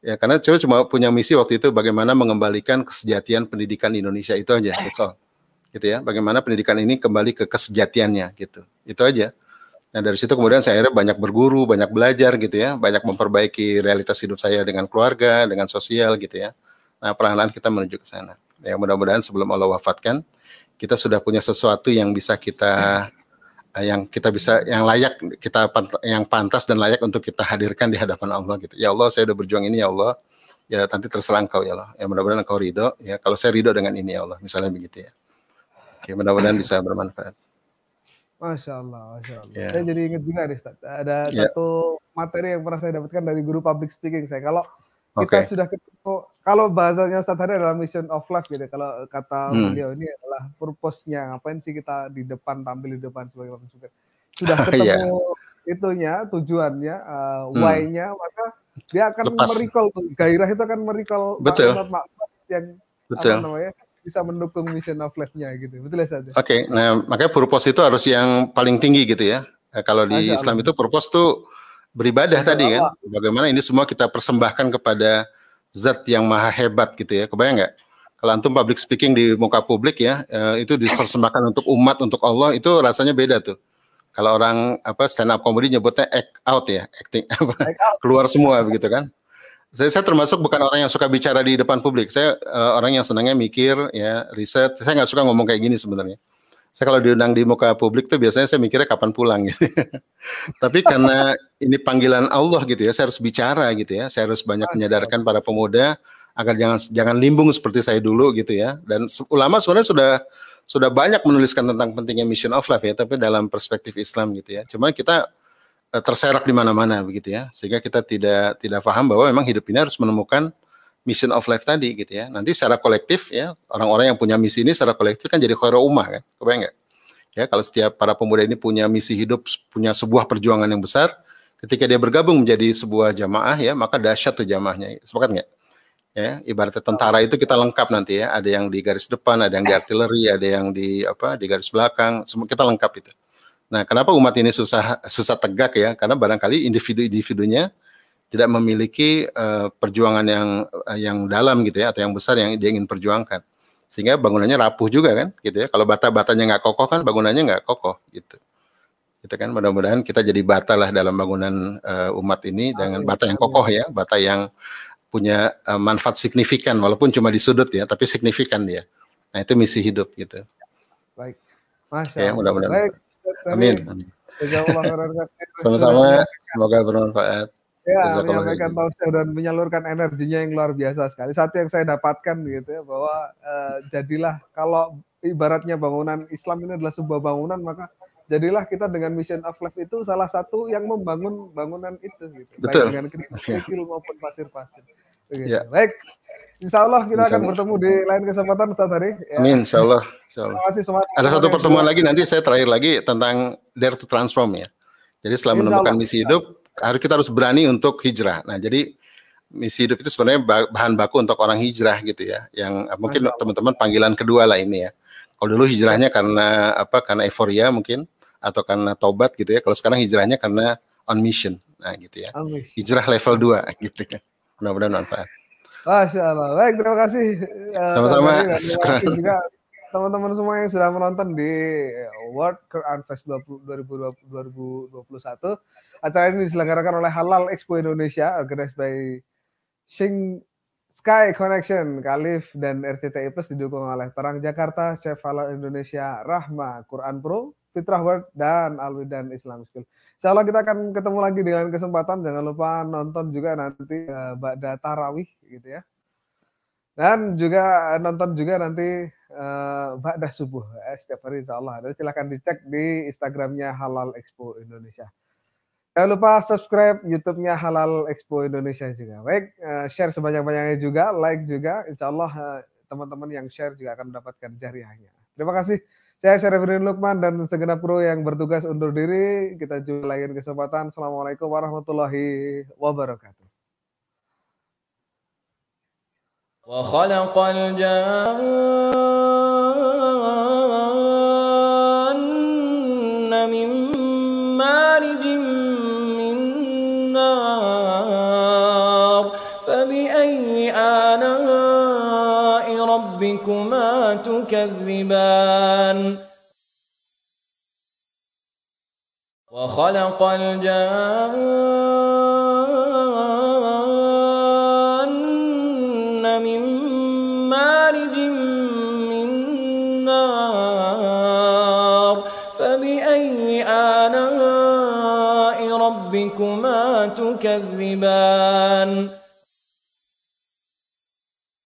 Speaker 5: ya, karena saya cuma punya misi waktu itu bagaimana mengembalikan kesejatian pendidikan di Indonesia, itu aja, that's all gitu ya. Bagaimana pendidikan ini kembali ke kesejatiannya gitu, itu aja. Nah, dari situ kemudian saya akhirnya banyak berguru, banyak belajar gitu ya, banyak memperbaiki realitas hidup saya dengan keluarga, dengan sosial gitu ya. Nah, perlahan-lahan kita menuju ke sana. Ya, mudah-mudahan sebelum Allah wafatkan, kita sudah punya sesuatu yang bisa kita yang kita bisa, yang layak kita, yang pantas dan layak untuk kita hadirkan di hadapan Allah gitu. Ya Allah, saya udah berjuang ini ya Allah, ya nanti terserah Engkau ya Allah. Ya mudah-mudahan Engkau ridho, ya kalau saya ridho dengan ini ya Allah, misalnya begitu ya. Oke, mudah-mudahan bisa bermanfaat.
Speaker 2: Masya Allah, Masya Allah.
Speaker 5: Ya.
Speaker 2: Saya jadi ingat juga nih, Ustaz. Ada
Speaker 5: Ya.
Speaker 2: satu materi yang pernah saya dapatkan dari guru public speaking saya. Kalau kita
Speaker 5: Oke.
Speaker 2: sudah ketemu, kalau bahasanya Ustaz hari adalah mission of life gitu. Kalau kata beliau ini adalah purpose-nya, ngapain sih kita di depan, tampil di depan sebagai public speaker. Sudah ketemu itunya, tujuannya, why-nya, maka dia akan merecall, gairah itu akan merecall maklumat-maklumat yang apa namanya, bisa mendukung mission of life-nya gitu. Betul ya, Ustaz?
Speaker 5: Oke, nah makanya purpose itu harus yang paling tinggi gitu ya. Kalau di Islam itu purpose tuh beribadah tadi kan. Bagaimana ini semua kita persembahkan kepada zat yang maha hebat gitu ya. Kebayang nggak? Kalau antum public speaking di muka publik ya, itu dipersembahkan untuk umat, untuk Allah, itu rasanya beda tuh. Kalau orang stand up comedy nyebutnya act out ya, acting keluar semua begitu kan. Saya termasuk bukan orang yang suka bicara di depan publik. Saya orang yang senangnya mikir, ya, riset. Saya nggak suka ngomong kayak gini sebenarnya. Saya kalau diundang di muka publik tuh biasanya saya mikirnya kapan pulang gitu. Tapi karena ini panggilan Allah gitu ya, saya harus bicara gitu ya. Saya harus banyak menyadarkan para pemuda agar jangan limbung seperti saya dulu gitu ya. Dan ulama sebenarnya sudah banyak menuliskan tentang pentingnya mission of life ya, tapi dalam perspektif Islam gitu ya. Cuma kita terserak di mana-mana begitu ya, sehingga kita tidak paham bahwa memang hidup ini harus menemukan mission of life tadi gitu ya. Nanti secara kolektif ya, orang-orang yang punya misi ini secara kolektif kan jadi khairul ummah kan, kebayang nggak? Ya kalau setiap para pemuda ini punya misi hidup, punya sebuah perjuangan yang besar, ketika dia bergabung menjadi sebuah jamaah ya, maka dahsyat tuh jamaahnya. Sepakat nggak? Ya, ibaratnya tentara itu kita lengkap nanti ya, ada yang di garis depan, ada yang di artileri, ada yang di garis belakang, semua kita lengkap itu. Nah, kenapa umat ini susah tegak ya? Karena barangkali individu-individunya tidak memiliki perjuangan yang dalam gitu ya, atau yang besar yang dia ingin perjuangkan, sehingga bangunannya rapuh juga kan, gitu ya. Kalau bata-batanya nggak kokoh kan, bangunannya nggak kokoh gitu. Gitu kan. Mudah-mudahan kita jadi bata lah dalam bangunan umat ini, dengan bata yang kokoh ya, bata yang punya manfaat signifikan, walaupun cuma di sudut ya, tapi signifikan dia. Nah itu misi hidup gitu.
Speaker 2: Baik, Masya
Speaker 5: ya,
Speaker 2: Allah.
Speaker 5: mudah-mudahan.
Speaker 2: Baik.
Speaker 5: Amin. Sama-sama, semoga bermanfaat.
Speaker 2: Ya, menyampaikan tausiah dan menyalurkan energinya yang luar biasa sekali. Satu yang saya dapatkan gitu ya, bahwa jadilah, kalau ibaratnya bangunan Islam ini adalah sebuah bangunan, maka jadilah kita dengan mission of life itu salah satu yang membangun bangunan itu gitu.
Speaker 5: Betul.
Speaker 2: Baik dengan kerikil maupun pasir-pasir.
Speaker 5: Ya.
Speaker 2: Baik. Insya Allah kita akan bertemu di lain kesempatan Ustaz Hari. Ya.
Speaker 5: Amin, insya Allah.
Speaker 2: Terima kasih semuanya.
Speaker 5: Ada satu pertemuan lagi nanti saya terakhir lagi tentang Dare to Transform ya. Jadi setelah menemukan misi hidup, kita harus berani untuk hijrah. Nah, jadi misi hidup itu sebenarnya bahan baku untuk orang hijrah gitu ya. Yang mungkin teman-teman panggilan kedua lah ini ya. Kalau dulu hijrahnya karena karena euforia mungkin, atau karena tobat gitu ya. Kalau sekarang hijrahnya karena on mission. Nah, gitu ya. Hijrah level 2 gitu ya. Mudah-mudahan manfaat.
Speaker 2: Masya Allah. Baik, terima kasih.
Speaker 5: Sama-sama.
Speaker 2: Terima kasih juga teman-teman semua yang sudah menonton di World Quran Fest 2021. Acara ini diselenggarakan oleh Halal Expo Indonesia, organized by Sky Connection, Khalif, dan RCTI Plus, didukung oleh Terang Jakarta, Chef Halal Indonesia, Rahma, Quran Pro, Fitrah World, dan Al-Widan Islam School. Insya Allah kita akan ketemu lagi dengan kesempatan. Jangan lupa nonton juga nanti Ba'da Tarawih gitu ya. Dan juga nonton juga nanti Ba'da Subuh setiap hari insya Allah. Jadi silahkan dicek di Instagramnya Halal Expo Indonesia. Jangan lupa subscribe YouTube-nya Halal Expo Indonesia juga. Baik, share sebanyak-banyaknya juga, like juga. Insya Allah teman-teman yang share juga akan mendapatkan jariahnya. Terima kasih. Saya Syarifudin Lukman dan segenap kru yang bertugas undur diri. Kita jumpa lagi di kesempatan. Assalamualaikum warahmatullahi wabarakatuh.
Speaker 1: وخلق الجان من مارج من نار فبأي آلاء ربكما تكذبان وخلق الجان من مارج من نار فبأي آلاء ربكما تكذبان